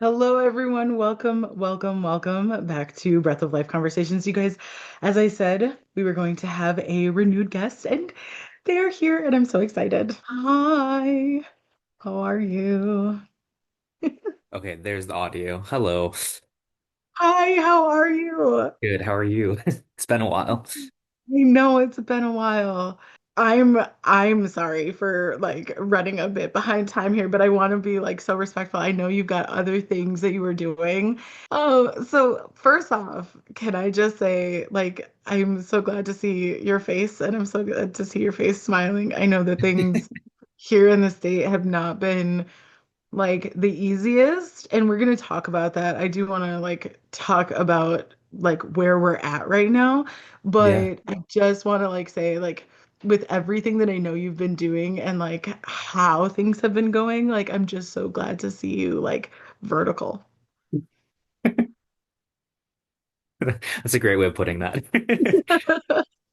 Hello, everyone. Welcome, welcome, welcome back to Breath of Life Conversations. You guys, as I said, we were going to have a renewed guest, and they are here, and I'm so excited. Hi, how are you? Okay, there's the audio. Hello. Hi, how are you? Good. How are you? It's been a while. I know it's been a while. I'm sorry for like running a bit behind time here, but I want to be like so respectful. I know you've got other things that you were doing. So first off, can I just say like I'm so glad to see your face and I'm so glad to see your face smiling. I know that things here in the state have not been like the easiest, and we're going to talk about that. I do want to like talk about like where we're at right now, Yeah. but I just want to like say like with everything that I know you've been doing and like how things have been going, like I'm just so glad to see you like vertical. That's a great way of putting that.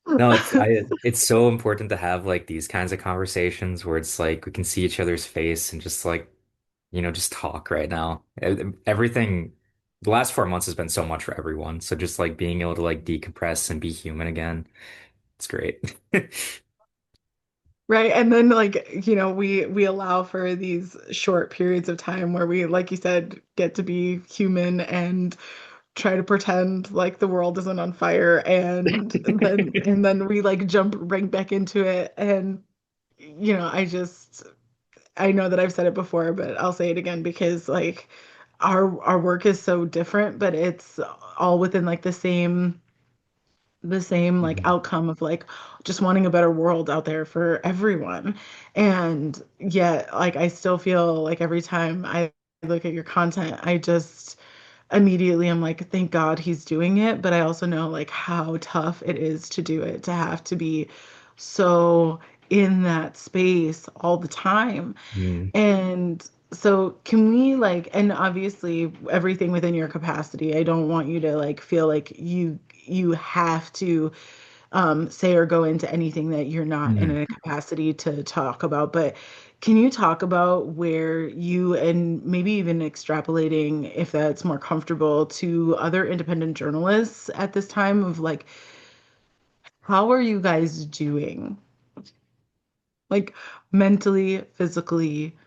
No, it's so important to have like these kinds of conversations where it's like we can see each other's face and just like, just talk right now. Everything the last 4 months has been so much for everyone. So just like being able to like decompress and be human again, it's great. Right. And then like, we allow for these short periods of time where we, like you said, get to be human and try to pretend like the world isn't on fire and then we like jump right back into it. And I know that I've said it before, but I'll say it again because like our work is so different, but it's all within like the same like Mhm. outcome of like just wanting a better world out there for everyone. And yet like I still feel like every time I look at your content, I just immediately I'm like, thank God he's doing it. But I also know like how tough it is to do it, to have to be so in that space all the time. Mm. And so can we like, and obviously everything within your capacity, I don't want you to like feel like you have to say or go into anything that you're not in Mm. a capacity to talk about. But can you talk about where you and maybe even extrapolating, if that's more comfortable, to other independent journalists at this time of like, how are you guys doing? Like mentally, physically,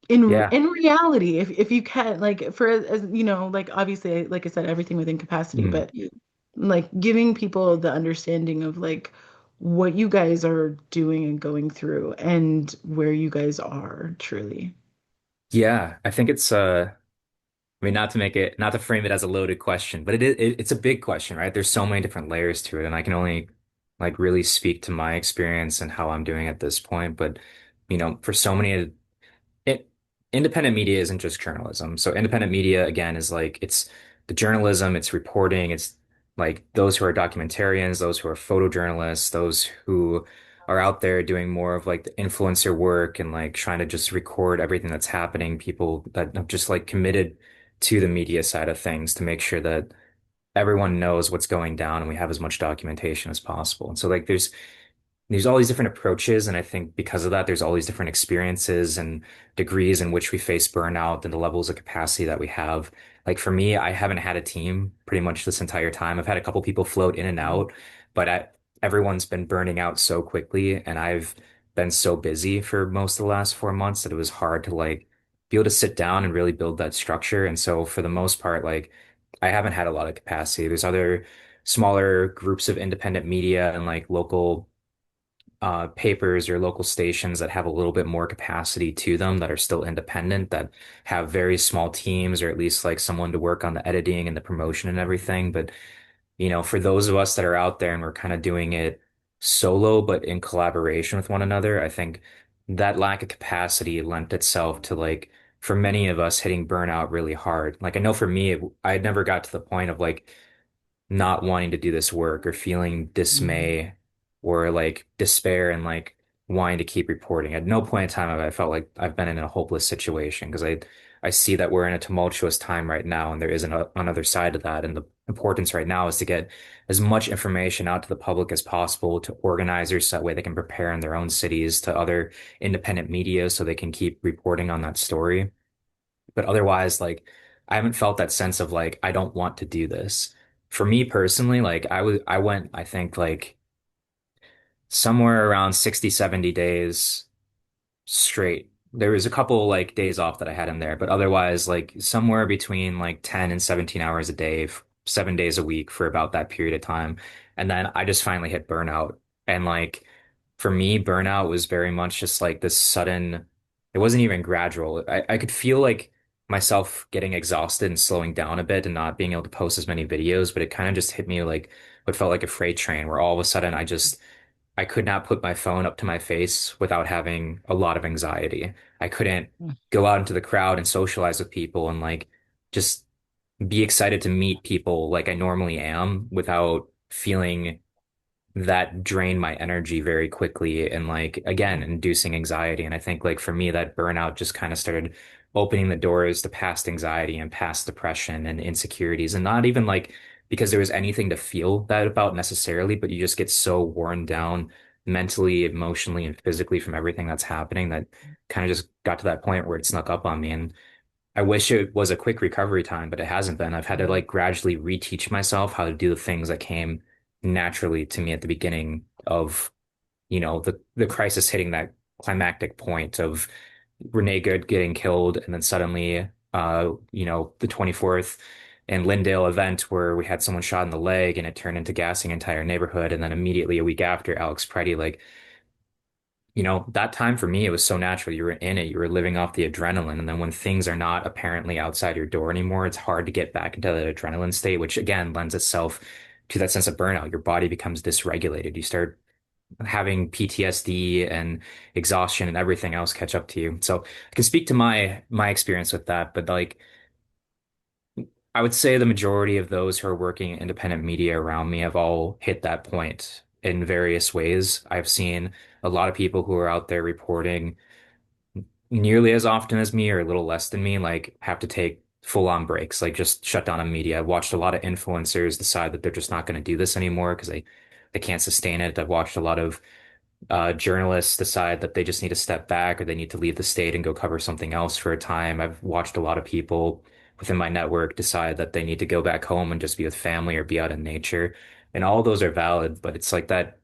in Yeah. in reality, if you can, like for as you know, like obviously, like I said, everything within capacity, Mm. but like giving people the understanding of like what you guys are doing and going through and where you guys are truly. Yeah. I think I mean, not to frame it as a loaded question, but it's a big question, right? There's so many different layers to it, and I can only like really speak to my experience and how I'm doing at this point. But, for so many it independent media isn't just journalism. So independent media again is like it's the journalism, it's reporting, it's like those who are documentarians, those who are photojournalists, those who are out there doing more of like the influencer work and like trying to just record everything that's happening, people that have just like committed to the media side of things to make sure that everyone knows what's going down and we have as much documentation as possible. And so like there's all these different approaches, and I think because of that, there's all these different experiences and degrees in which we face burnout and the levels of capacity that we have. Like for me, I haven't had a team pretty much this entire time. I've had a couple people float in and out, but everyone's been burning out so quickly, and I've been so busy for most of the last 4 months that it was hard to like be able to sit down and really build that structure. And so for the most part, like I haven't had a lot of capacity. There's other smaller groups of independent media and like local papers or local stations that have a little bit more capacity to them that are still independent, that have very small teams or at least like someone to work on the editing and the promotion and everything. But, for those of us that are out there and we're kind of doing it solo, but in collaboration with one another, I think that lack of capacity lent itself to like, for many of us hitting burnout really hard. Like I know for me, I never got to the point of like, not wanting to do this work or feeling Mhm. dismay or like despair and like wanting to keep reporting. At no point in time have I felt like I've been in a hopeless situation because I see that we're in a tumultuous time right now and there isn't another side to that. And the importance right now is to get as much information out to the public as possible to organizers so that way they can prepare in their own cities, to other independent media so they can keep reporting on that story. But otherwise, like I haven't felt that sense of like I don't want to do this. For me personally, like I went, I think like somewhere around 60, 70 days straight. There was a couple like days off that I had in there, but otherwise like somewhere between like 10 and 17 hours a day, 7 days a week for about that period of time. And then I just finally hit burnout. And like for me, burnout was very much just like this sudden, it wasn't even gradual. I could feel like myself getting exhausted and slowing down a bit and not being able to post as many videos, but it kind of just hit me like what felt like a freight train where all of a sudden I could not put my phone up to my face without having a lot of anxiety. I couldn't go out into the crowd and socialize with people and like just be excited to meet people like I normally am without feeling that drained my energy very quickly and like again inducing anxiety. And I think like for me that burnout just kind of started opening the doors to past anxiety and past depression and insecurities, and not even like because there was anything to feel that about necessarily, but you just get so worn down mentally, emotionally, and physically from everything that's happening that kind of just got to that point where it snuck up on me. And I wish it was a quick recovery time, but it hasn't been. I've had to like gradually reteach myself how to do the things that came naturally to me at the beginning of, the crisis hitting that climactic point of Renee Good getting killed, and then suddenly, the 24th and Lindale event where we had someone shot in the leg and it turned into gassing entire neighborhood, and then immediately a week after, Alex Preddy, like that time for me, it was so natural. You were in it, you were living off the adrenaline. And then when things are not apparently outside your door anymore, it's hard to get back into the adrenaline state, which again lends itself to that sense of burnout. Your body becomes dysregulated. You start having PTSD and exhaustion and everything else catch up to you. So I can speak to my experience with that, but like I would say the majority of those who are working in independent media around me have all hit that point in various ways. I've seen a lot of people who are out there reporting nearly as often as me or a little less than me, like have to take full on breaks, like just shut down on media. I've watched a lot of influencers decide that they're just not going to do this anymore because they can't sustain it. I've watched a lot of journalists decide that they just need to step back or they need to leave the state and go cover something else for a time. I've watched a lot of people within my network decide that they need to go back home and just be with family or be out in nature. And all those are valid, but it's that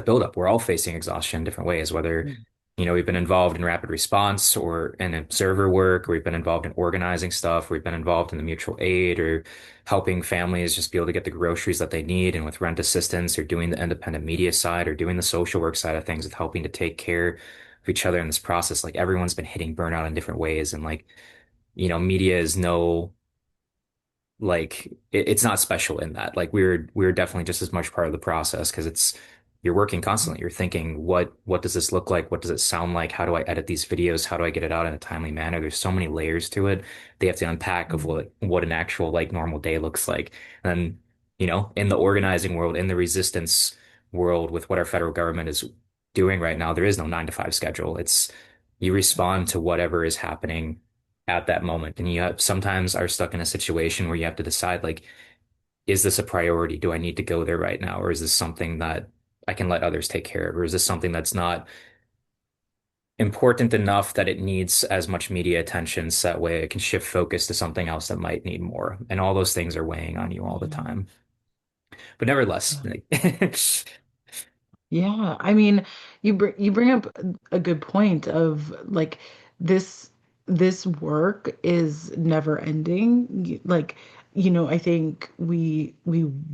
buildup. We're all facing exhaustion in different ways, whether, we've been involved in rapid response or in observer work, or we've been involved in organizing stuff, or we've been involved in the mutual aid or helping families just be able to get the groceries that they need, and with rent assistance or doing the independent media side or doing the social work side of things with helping to take care of each other in this process. Like everyone's been hitting burnout in different ways. And like, media is no like it's not special in that. Like we're definitely just as much part of the process because you're working constantly. You're thinking, what does this look like? What does it sound like? How do I edit these videos? How do I get it out in a timely manner? There's so many layers to it. They have to unpack of what an actual like normal day looks like. And in the organizing world, in the resistance world, with what our federal government is doing right now, there is no 9 to 5 schedule. It's you respond to whatever is happening at that moment. And sometimes are stuck in a situation where you have to decide, like, is this a priority? Do I need to go there right now? Or is this something that I can let others take care of? Or is this something that's not important enough that it needs as much media attention so that way it can shift focus to something else that might need more? And all those things are weighing on you all the Yeah. time. But nevertheless, Yeah. like, Yeah, I mean, you bring up a good point of like this this work is never ending. Like, I think we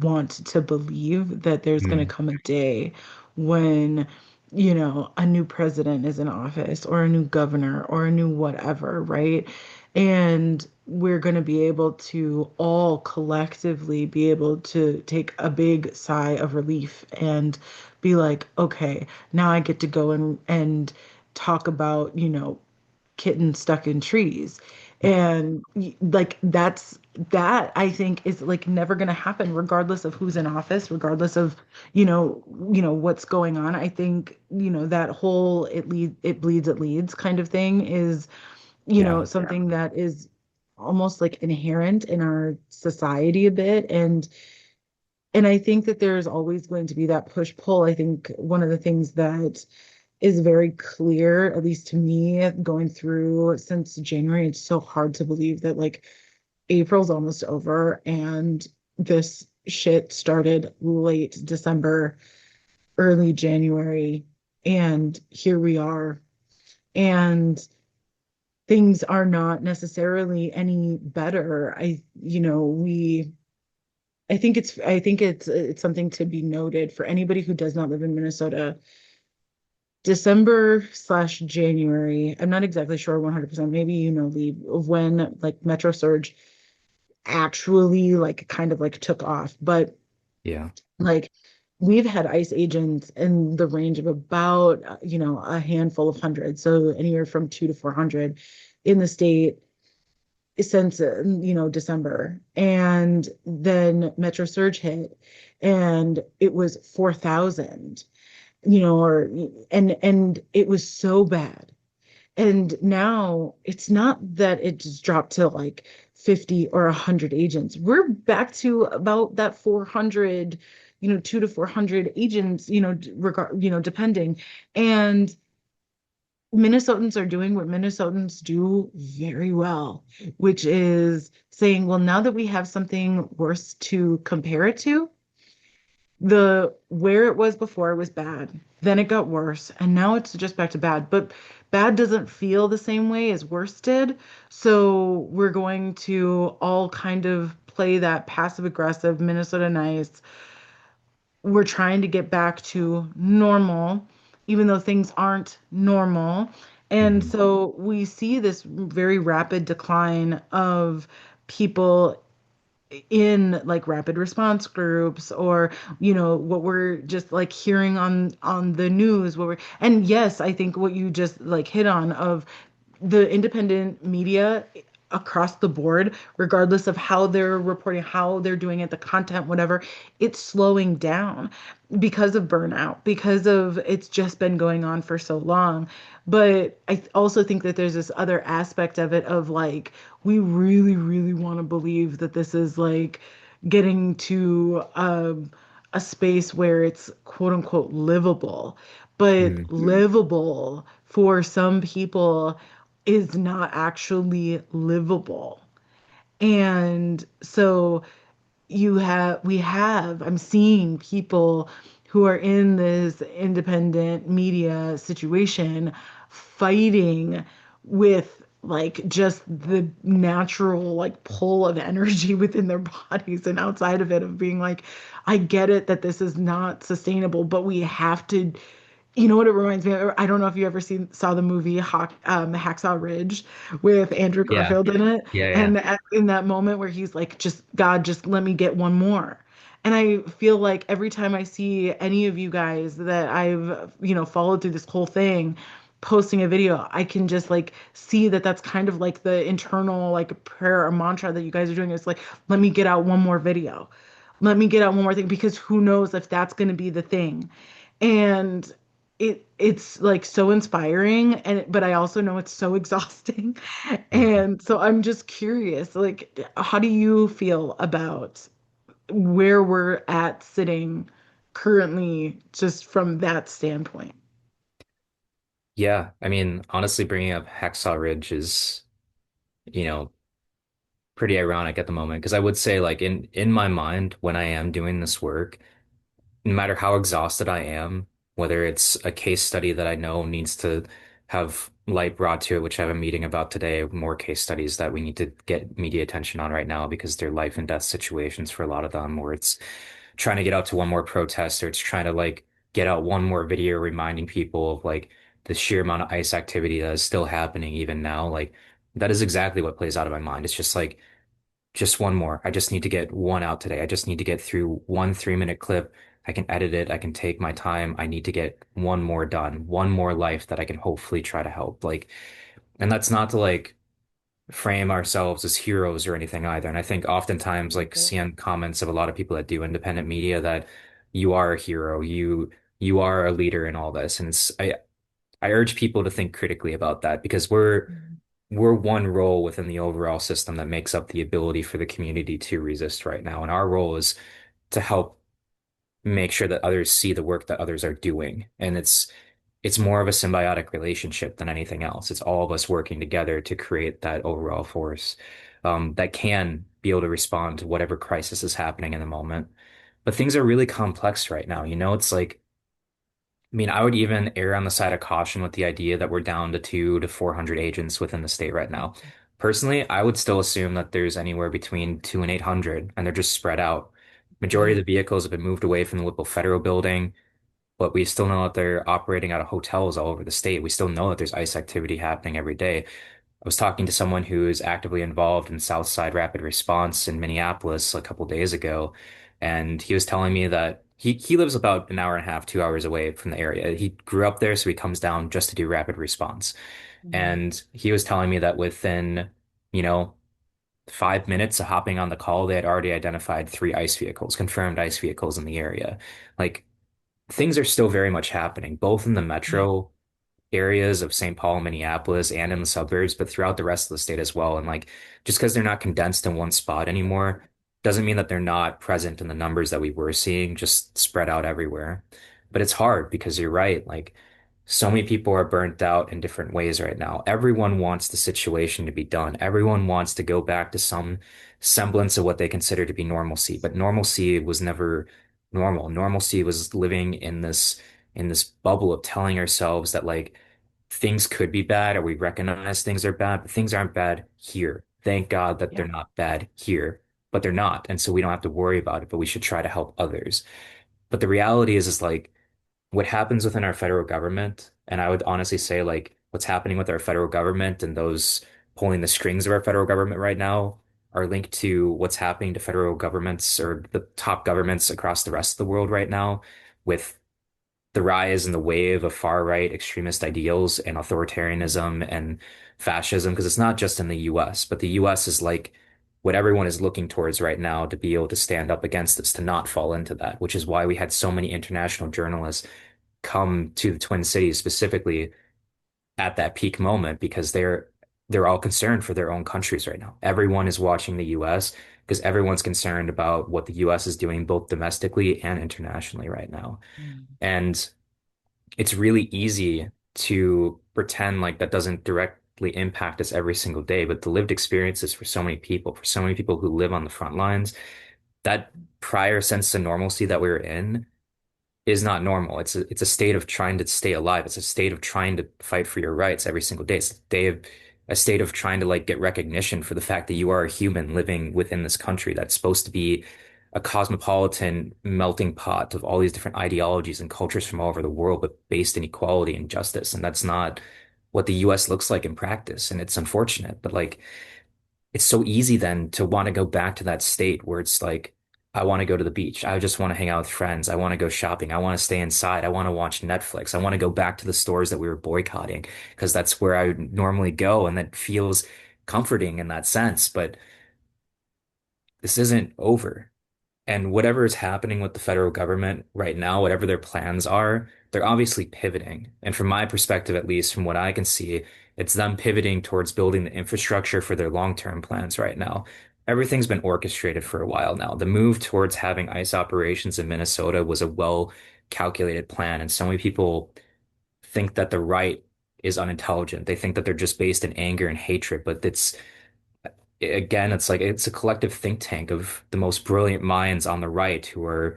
want to believe that there's going to Hmm. come a day when, a new president is in office or a new governor or a new whatever, right? And we're going to be able to all collectively be able to take a big sigh of relief and be like, okay, now I get to go and talk about, kittens stuck in trees. And like that I think is like never going to happen regardless of who's in office, regardless of, what's going on. I think, that whole it leads kind of thing is, Yeah. something that is almost like inherent in our society a bit. And I think that there's always going to be that push pull. I think one of the things that is very clear, at least to me, going through since January. It's so hard to believe that like April's almost over and this shit started late December, early January, and here we are. And things are not necessarily any better. I think it's something to be noted for anybody who does not live in Minnesota. December/January, I'm not exactly sure 100%, maybe Lee, of when like Metro Surge actually like kind of like took off. But Yeah. like we've had ICE agents in the range of about a handful of hundreds, so anywhere from 2 to 400 in the state since December. And then Metro Surge hit and it was 4,000, or and it was so bad. And now it's not that it just dropped to like 50 or 100 agents. We're back to about that 400, 2 to 400 agents, depending. And Minnesotans are doing what Minnesotans do very well, which is saying, well, now that we have something worse to compare it to, the where it was before was bad, then it got worse, and now it's just back to bad. But bad doesn't feel the same way as worse did. So we're going to all kind of play that passive aggressive Minnesota nice. We're trying to get back to normal, even though things aren't normal. And Mhm. so we see this very rapid decline of people in like rapid response groups, or what we're just like hearing on the news, and yes, I think what you just like hit on of the independent media across the board, regardless of how they're reporting, how they're doing it, the content, whatever, it's slowing down because of burnout, because of it's just been going on for so long. But I also think that there's this other aspect of it of like, we really, really want to believe that this is like getting to a space where it's quote unquote livable. But Mhm. livable for some people is not actually livable. And so I'm seeing people who are in this independent media situation fighting with like just the natural like pull of energy within their bodies and outside of it, of being like, I get it that this is not sustainable, but we have to. You know what it reminds me of? I don't know if you ever saw the movie Hacksaw Ridge with Andrew Yeah. Garfield in it. Yeah. Yeah. And in that moment where he's like, just God, just let me get one more. And I feel like every time I see any of you guys that I've, followed through this whole thing, posting a video, I can just like see that that's kind of like the internal like prayer or mantra that you guys are doing. It's like, let me get out one more video. Let me get out one more thing, because who knows if that's going to be the thing. And it's like so inspiring, but I also know it's so exhausting. Mhm. And so I'm just curious, like, how do you feel about where we're at sitting currently, just from that standpoint? Yeah. I mean, honestly, bringing up Hacksaw Ridge is, you know, pretty ironic at the moment because I would say like in my mind when I am doing this work, no matter how exhausted I am, whether it's a case study that I know needs to have light brought to it, which I have a meeting about today, more case studies that we need to get media attention on right now because they're life and death situations for a lot of them, where it's trying to get out to one more protest or it's trying to like get out one more video reminding people of like the sheer amount of ICE activity that is still happening even now. Like that is exactly what plays out of my mind. It's just like just one more. I just need to get one out today. I just need to get through one 3 minute clip. I can edit it. I can take my time. I need to get one more done, one more life that I can hopefully try to help. Like, and that's not to like frame ourselves as heroes or anything either. And I think oftentimes like seeing comments of a lot of people that do independent media that you are a hero, you are a leader in all this. And I urge people to think critically about that because we're one role within the overall system that makes up the ability for the community to resist right now. And our role is to help make sure that others see the work that others are doing. And it's more of a symbiotic relationship than anything else. It's all of us working together to create that overall force that can be able to respond to whatever crisis is happening in the moment. But things are really complex right now. It's like, I mean, I would even err on the side of caution with the idea that we're down to 200 to 400 agents within the state right now. Personally, I would still assume that there's anywhere between 2 and 800, and they're just spread out. Majority of Yeah. the vehicles have been moved away from the Whipple Federal Building, but we still know that they're operating out of hotels all over the state. We still know that there's ICE activity happening every day. I was talking to someone who is actively involved in Southside Rapid Response in Minneapolis a couple days ago, and he was telling me that he lives about an hour and a half, 2 hours away from the area. He grew up there, so he comes down just to do rapid response. Mhm. And he was telling me that within, you know, 5 minutes of hopping on the call, they had already identified three ICE vehicles, confirmed ICE vehicles in the area. Like things are still very much happening, both in the Yeah. metro areas of St. Paul, Minneapolis, and in the suburbs, but throughout the rest of the state as well. And like, just because they're not condensed in one spot anymore doesn't mean that they're not present in the numbers that we were seeing, just spread out everywhere. But it's hard because you're right. Like, so many people are burnt out in different ways right now. Everyone wants the situation to be done. Everyone wants to go back to some semblance of what they consider to be normalcy, but normalcy was never normal. Normalcy was living in this bubble of telling ourselves that like things could be bad or we recognize things are bad, but things aren't bad here. Thank God that they're Yeah. not bad here, but they're not. And so we don't have to worry about it, but we should try to help others. But the reality is like what happens within our federal government, and I would honestly say like what's happening with our federal government and those pulling the strings of our federal government right now are linked to what's happening to federal governments or the top governments across the rest of the world right now with the rise and the wave of far right extremist ideals and authoritarianism and fascism, because it's not just in the US, but the US is like what everyone is looking towards right now to be able to stand up against this, to not fall into that, which is why we had so many international journalists come to the Twin Cities specifically at that peak moment because they're all concerned for their own countries right now. Everyone is watching the US because everyone's concerned about what the US is doing both domestically and internationally right now. Mm. And it's really easy to pretend like that doesn't directly impact us every single day, but the lived experiences for so many people who live on the front lines, that prior sense of normalcy that we were in is not normal. It's a state of trying to stay alive. It's a state of trying to fight for your rights every single day. It's a state of trying to like get recognition for the fact that you are a human living within this country that's supposed to be a cosmopolitan melting pot of all these different ideologies and cultures from all over the world, but based in equality and justice. And that's not what the US looks like in practice. And it's unfortunate, but like it's so easy then to want to go back to that state where it's like, I want to go to the beach. I just want to hang out with friends. I want to go shopping. I want to stay inside. I want to watch Netflix. I want to go back to the stores that we were boycotting because that's where I would normally go. And that feels comforting in that sense. But this isn't over. And whatever is happening with the federal government right now, whatever their plans are, they're obviously pivoting. And from my perspective, at least from what I can see, it's them pivoting towards building the infrastructure for their long-term plans right now. Everything's been orchestrated for a while now. The move towards having ICE operations in Minnesota was a well-calculated plan. And so many people think that the right is unintelligent. They think that they're just based in anger and hatred, but it's like it's a collective think tank of the most brilliant minds on the right who are,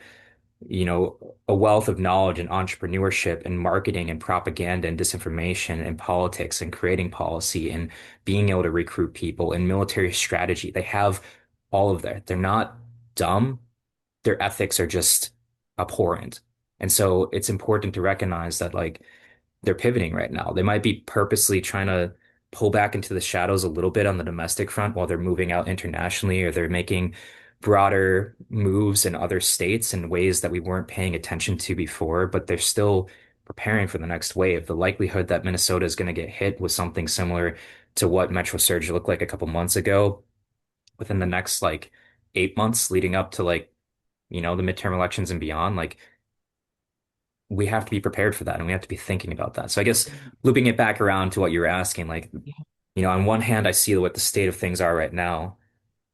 a wealth of knowledge and entrepreneurship and marketing and propaganda and disinformation and politics and creating policy and being able to recruit people and military strategy. They have all of that. They're not dumb. Their ethics are just abhorrent. And so it's important to recognize that like they're pivoting right now. They might be purposely trying to pull back into the shadows a little bit on the domestic front while they're moving out internationally, or they're making broader moves in other states in ways that we weren't paying attention to before, but they're still preparing for the next wave. The likelihood that Minnesota is going to get hit with something similar to what Metro Surge looked like a couple months ago within the next like 8 months leading up to like, the midterm elections and beyond, like we have to be prepared for that and we have to be thinking about that. So I guess looping it back around to what you were asking, like, on one hand, I see what the state of things are right now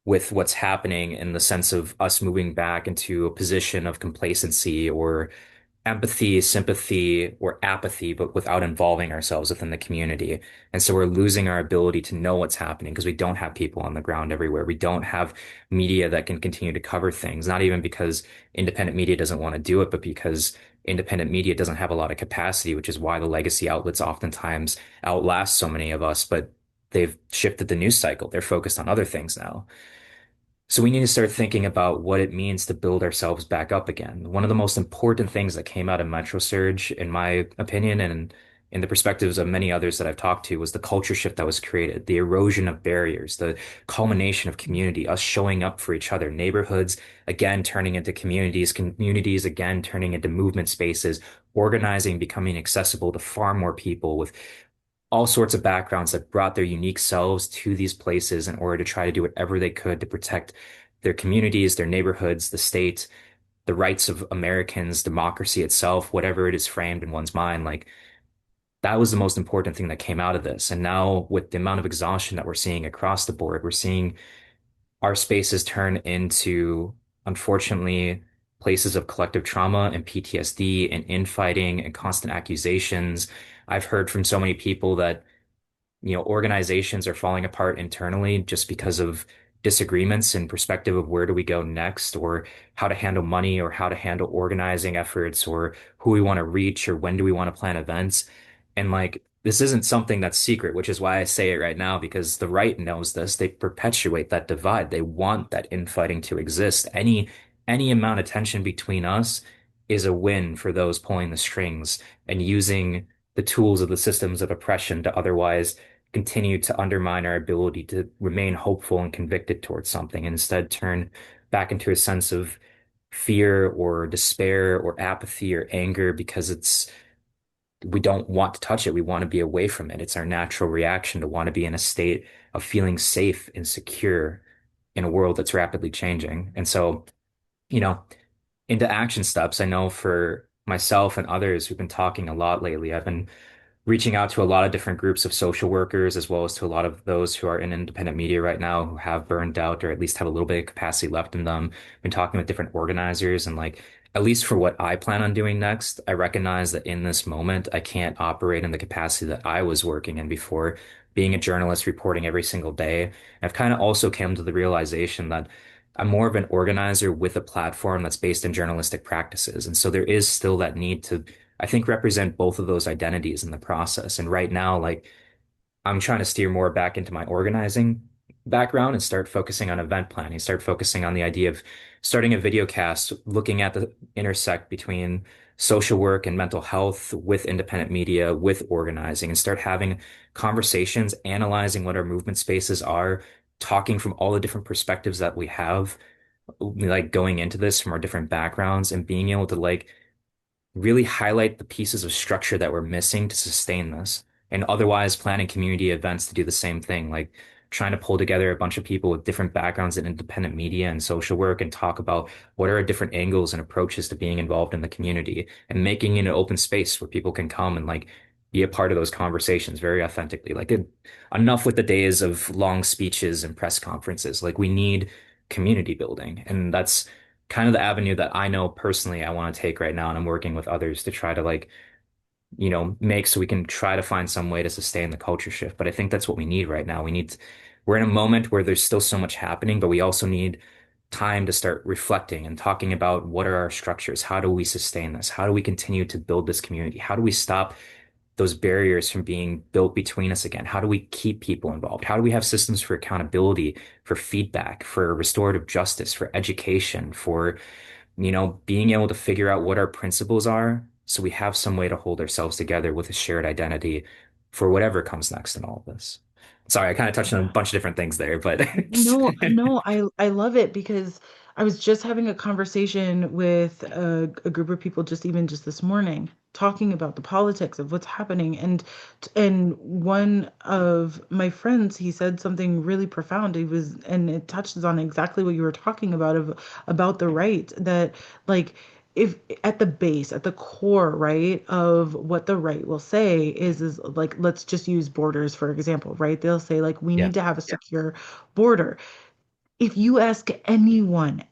with what's happening in the sense of us moving back into a position of complacency or empathy, sympathy, or apathy, but without involving ourselves within the community. And so we're losing our ability to know what's happening because we don't have people on the ground everywhere. We don't have media that can continue to cover things, not even because independent media doesn't want to do it, but because independent media doesn't have a lot of capacity, which is why the legacy outlets oftentimes outlast so many of us, but they've shifted the news cycle. They're focused on other things now. So we need to start thinking about what it means to build ourselves back up again. One of the most important things that came out of Metro Surge, in my opinion, and in the perspectives of many others that I've talked to, was the culture shift that was created, the erosion of barriers, the culmination of community, us showing up for each other, neighborhoods again turning into communities, communities again turning into movement spaces, organizing, becoming accessible to far more people with all sorts of backgrounds that brought their unique selves to these places in order to try to do whatever they could to protect their communities, their neighborhoods, the state, the rights of Americans, democracy itself, whatever it is framed in one's mind. Like that was the most important thing that came out of this. And now with the amount of exhaustion that we're seeing across the board, we're seeing our spaces turn into, unfortunately, places of collective trauma and PTSD and infighting and constant accusations. I've heard from so many people that organizations are falling apart internally just because of disagreements and perspective of where do we go next, or how to handle money, or how to handle organizing efforts, or who we want to reach, or when do we want to plan events. And like, this isn't something that's secret, which is why I say it right now, because the right knows this. They perpetuate that divide. They want that infighting to exist. Any amount of tension between us is a win for those pulling the strings and using the tools of the systems of oppression to otherwise continue to undermine our ability to remain hopeful and convicted towards something, and instead turn back into a sense of fear or despair or apathy or anger because we don't want to touch it. We want to be away from it. It's our natural reaction to want to be in a state of feeling safe and secure in a world that's rapidly changing. And so, you know, into action steps, I know for myself and others who've been talking a lot lately, I've been reaching out to a lot of different groups of social workers, as well as to a lot of those who are in independent media right now who have burned out or at least have a little bit of capacity left in them. Been talking with different organizers, and like, at least for what I plan on doing next, I recognize that in this moment, I can't operate in the capacity that I was working in before, being a journalist reporting every single day. I've kind of also come to the realization that I'm more of an organizer with a platform that's based in journalistic practices. And so there is still that need to, I think, represent both of those identities in the process. And right now, like, I'm trying to steer more back into my organizing background and start focusing on event planning, start focusing on the idea of starting a video cast, looking at the intersect between social work and mental health with independent media, with organizing, and start having conversations, analyzing what our movement spaces are, talking from all the different perspectives that we have, like going into this from our different backgrounds and being able to like really highlight the pieces of structure that we're missing to sustain this. And otherwise, planning community events to do the same thing, like trying to pull together a bunch of people with different backgrounds in independent media and social work and talk about what are different angles and approaches to being involved in the community and making it an open space where people can come and like be a part of those conversations very authentically. Enough with the days of long speeches and press conferences. Like we need community building. And that's kind of the avenue that I know personally I want to take right now. And I'm working with others to try to like, make so we can try to find some way to sustain the culture shift. But I think that's what we need right now. We're in a moment where there's still so much happening, but we also need time to start reflecting and talking about what are our structures? How do we sustain this? How do we continue to build this community? How do we stop those barriers from being built between us again? How do we keep people involved? How do we have systems for accountability, for feedback, for restorative justice, for education, for, being able to figure out what our principles are so we have some way to hold ourselves together with a shared identity for whatever comes next in all of this. Sorry, I kind of touched on a bunch of different things there, but No, no, I love it because I was just having a conversation with a group of people just this morning, talking about the politics of what's happening. And one of my friends, he said something really profound. And it touches on exactly what you were talking about about the right, that like if at the base, at the core, right, of what the right will say is like, let's just use borders for example, right? They'll say like we yeah, need to have a secure border. if you ask anyone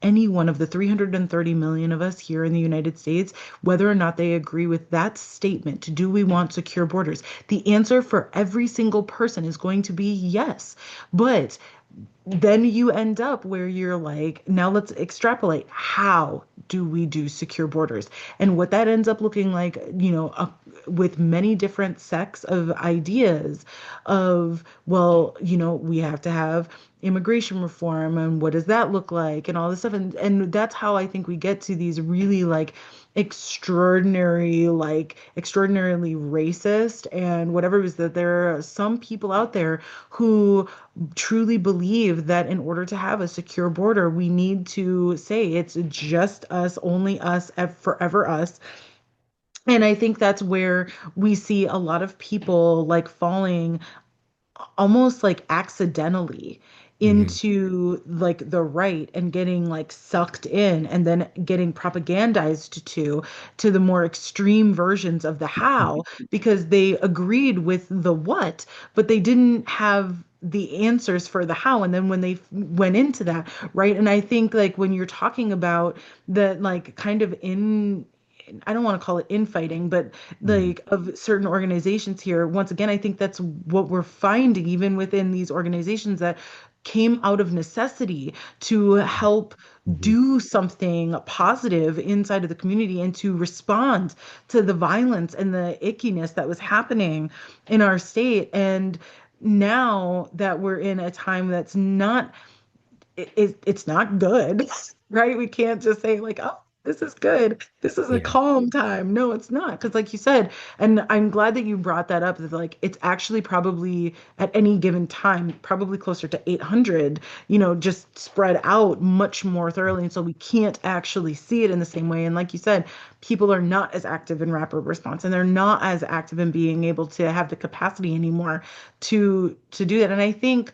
of the 330 million of us here in the United States, whether or not they agree with that statement, do we want secure borders? The answer for every single person is going to be yes. But then you end up where you're like, now let's extrapolate. How do we do secure borders? And what that ends up looking like, with many different sects of ideas of, well, we have to have immigration reform and what does that look like and all this stuff. And that's how I think we get to these really like extraordinarily racist and whatever it is that there are some people out there who truly believe that in order to have a secure border, we need to say it's just us, only us, forever us. And I think that's where we see a lot of people like falling almost like accidentally Hmm. into like the right and getting like sucked in and then getting propagandized to the more extreme versions of the how because they agreed with the what but they didn't have the answers for the how and then when they went into that, right? And I think like when you're talking about the like kind of in I don't want to call it infighting, but Hmm. like of certain organizations here, once again, I think that's what we're finding even within these organizations that came out of necessity to help Hmm. do something positive inside of the community and to respond to the violence and the ickiness that was happening in our state. And now that we're in a time that's not it's not good, right? We can't just say like, oh, this is good. This is a Yeah. calm time. No, it's not. Because like you said, and I'm glad that you brought that up, that like it's actually probably at any given time, probably closer to 800, just spread out much more thoroughly. And so we can't actually see it in the same way. And like you said, people are not as active in rapid response and they're not as active in being able to have the capacity anymore to do that. And I think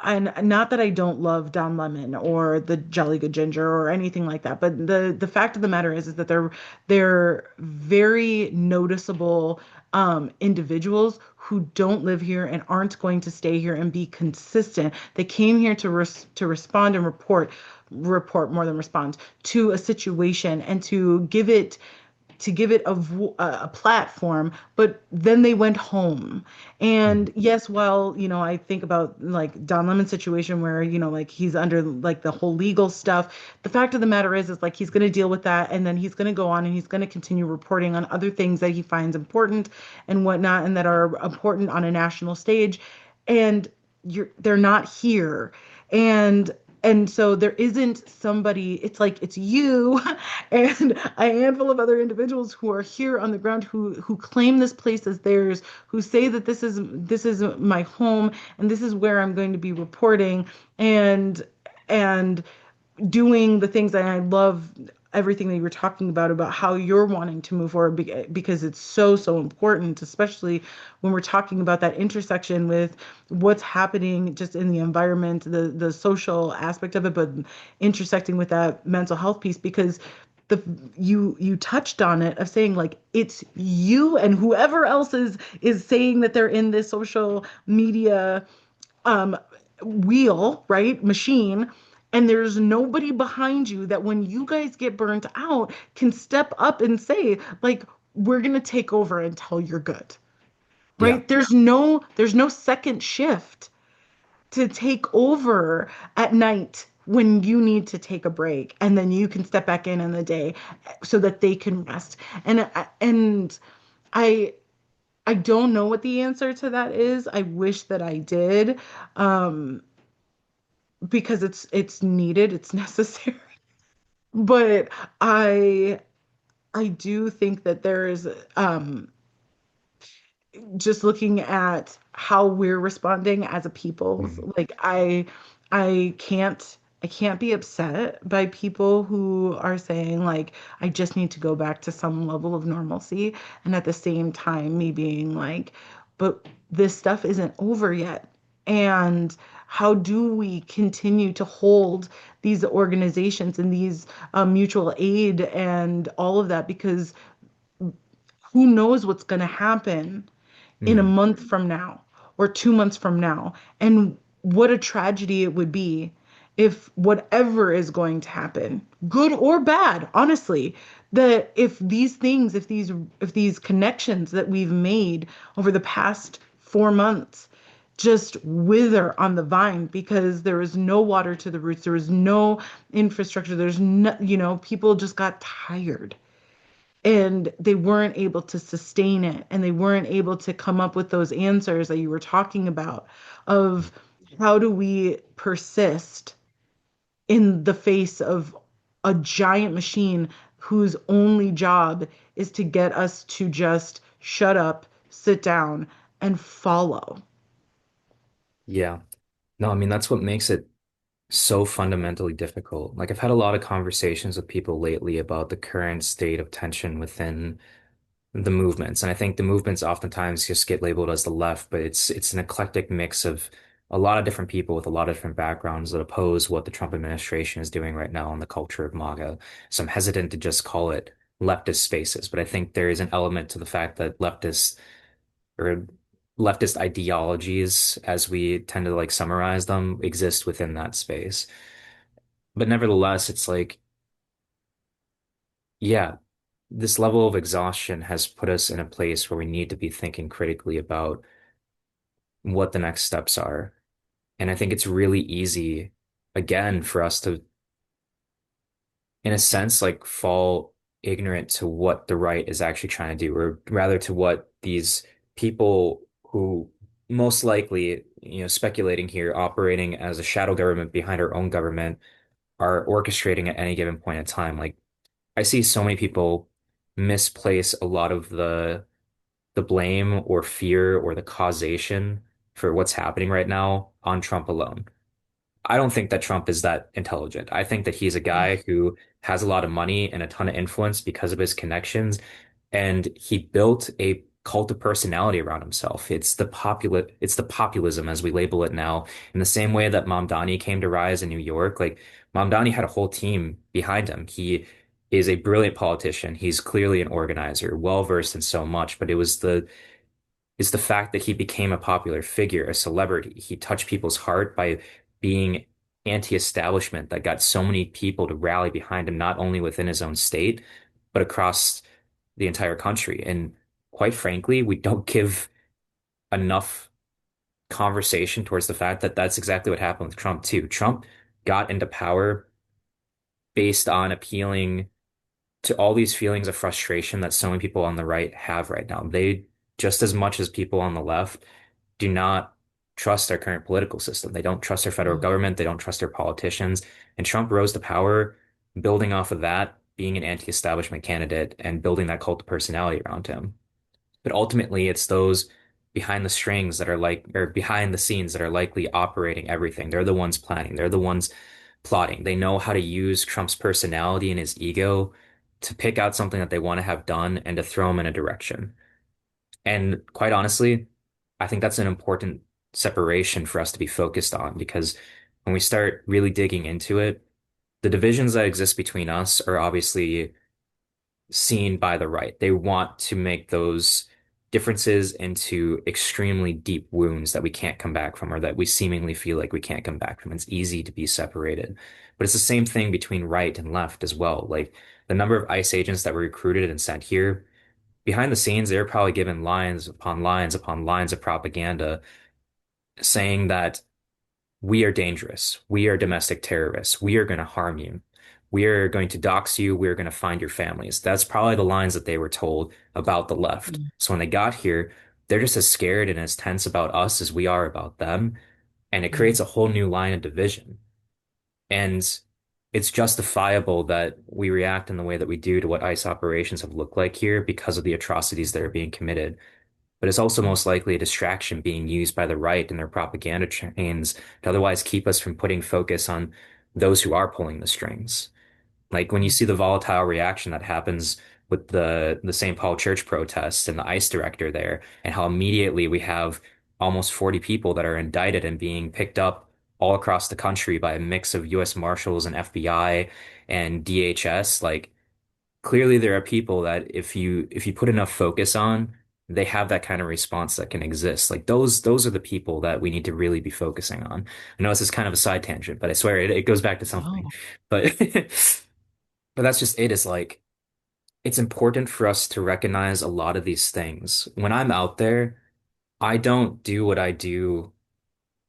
and not that I don't love Don Lemon or the Jolly Good Ginger or anything like that, but the fact of the matter is that they're very noticeable individuals who don't live here and aren't going to stay here and be consistent. They came here to respond and report more than respond to a situation and to give it a platform, but then they went home. Hmm. And yes, while, I think about like Don Lemon's situation where, like he's under like the whole legal stuff, the fact of the matter is like he's going to deal with that and then he's going to go on and he's going to continue reporting on other things that he finds important and whatnot and that are important on a national stage. And they're not here. And and so there isn't somebody, it's like it's you and a handful of other individuals who are here on the ground who claim this place as theirs, who say that this is my home and this is where I'm going to be reporting and doing the things that I love everything that you were talking about how you're wanting to move forward because it's so so important, especially when we're talking about that intersection with what's happening just in the environment, the social aspect of it, but intersecting with that mental health piece because the you touched on it of saying like it's you and whoever else is saying that they're in this social media um wheel, right? Machine. And there's nobody behind you that when you guys get burnt out can step up and say, like, we're gonna take over until you're good. Yeah. Right? There's no second shift to take over at night when you need to take a break and then you can step back in the day so that they can rest. And I I don't know what the answer to that is. I wish that I did. Um, because it's needed, it's necessary. But I I do think that there is just looking at how we're responding as a people, Hmm. like I can't be upset by people who are saying like I just need to go back to some level of normalcy and at the same time me being like but this stuff isn't over yet. And how do we continue to hold these organizations and these mutual aid and all of that because who knows what's going to happen in a Hmm. month from now or 2 months from now. And what a tragedy it would be if whatever is going to happen, good or bad, honestly, that if these things, if these connections that we've made over the past 4 months just wither on the vine because there is no water to the roots, there is no infrastructure, there's no, people just got tired and they weren't able to sustain it and they weren't able to come up with those answers that you were talking about of how do we persist in the face of a giant machine whose only job is to get us to just shut up, sit down, and follow. Yeah. No, I mean, that's what makes it so fundamentally difficult. Like, I've had a lot of conversations with people lately about the current state of tension within the movements. And I think the movements oftentimes just get labeled as the left, but it's an eclectic mix of a lot of different people with a lot of different backgrounds that oppose what the Trump administration is doing right now in the culture of MAGA. So I'm hesitant to just call it leftist spaces, but I think there is an element to the fact that leftists or leftist ideologies, as we tend to like summarize them, exist within that space. But nevertheless, it's like, yeah, this level of exhaustion has put us in a place where we need to be thinking critically about what the next steps are. And I think it's really easy, again, for us to, in a sense, like fall ignorant to what the right is actually trying to do, or rather to what these people who most likely, speculating here, operating as a shadow government behind our own government are orchestrating at any given point in time. Like I see so many people misplace a lot of the blame or fear or the causation for what's happening right now on Trump alone. I don't think that Trump is that intelligent. I think that he's a guy who has a lot of money and a ton of influence because of his connections, and he built a cult of personality around himself. It's the populism as we label it now, in the same way that Mamdani came to rise in New York. Like Mamdani had a whole team behind him. He is a brilliant politician. He's clearly an organizer, well versed in so much, but it's the fact that he became a popular figure, a celebrity. He touched people's heart by being anti-establishment that got so many people to rally behind him, not only within his own state, but across the entire country. And quite frankly, we don't give enough conversation towards the fact that that's exactly what happened with Trump too. Trump got into power based on appealing to all these feelings of frustration that so many people on the right have right now. They, just as much as people on the left, do not trust their current political system. They don't trust their federal government. They don't trust their politicians. And Trump rose to power building off of that, being an anti-establishment candidate and building that cult of personality around him. But ultimately, it's those behind the strings that are like, or behind the scenes that are likely operating everything. They're the ones planning. They're the ones plotting. They know how to use Trump's personality and his ego to pick out something that they want to have done and to throw him in a direction. And quite honestly, I think that's an important separation for us to be focused on because when we start really digging into it, the divisions that exist between us are obviously seen by the right. They want to make those differences into extremely deep wounds that we can't come back from or that we seemingly feel like we can't come back from. It's easy to be separated. But it's the same thing between right and left as well. Like the number of ICE agents that were recruited and sent here, behind the scenes, they're probably given lines upon lines upon lines of propaganda saying that we are dangerous. We are domestic terrorists. We are going to harm you. We are going to dox you. We're going to find your families. That's probably the lines that they were told about the left. So when they got here, they're just as scared and as tense about us as we are about them. And it creates a whole new line of division. And it's justifiable that we react in the way that we do to what ICE operations have looked like here because of the atrocities that are being committed. But it's also most likely a distraction being used by the right and their propaganda chains to otherwise keep us from putting focus on those who are pulling the strings. Like when you see the volatile reaction that happens with the St. Paul church protests and the ICE director there, and how immediately we have almost 40 people that are indicted and being picked up all across the country by a mix of US Marshals and FBI and DHS, like clearly there are people that if you put enough focus on they have that kind of response that can exist. Like those are the people that we need to really be focusing on. I know this is kind of a side tangent, but I swear it goes back to something. Oh. But but that's just it, is like it's important for us to recognize a lot of these things. When I'm out there, I don't do what I do,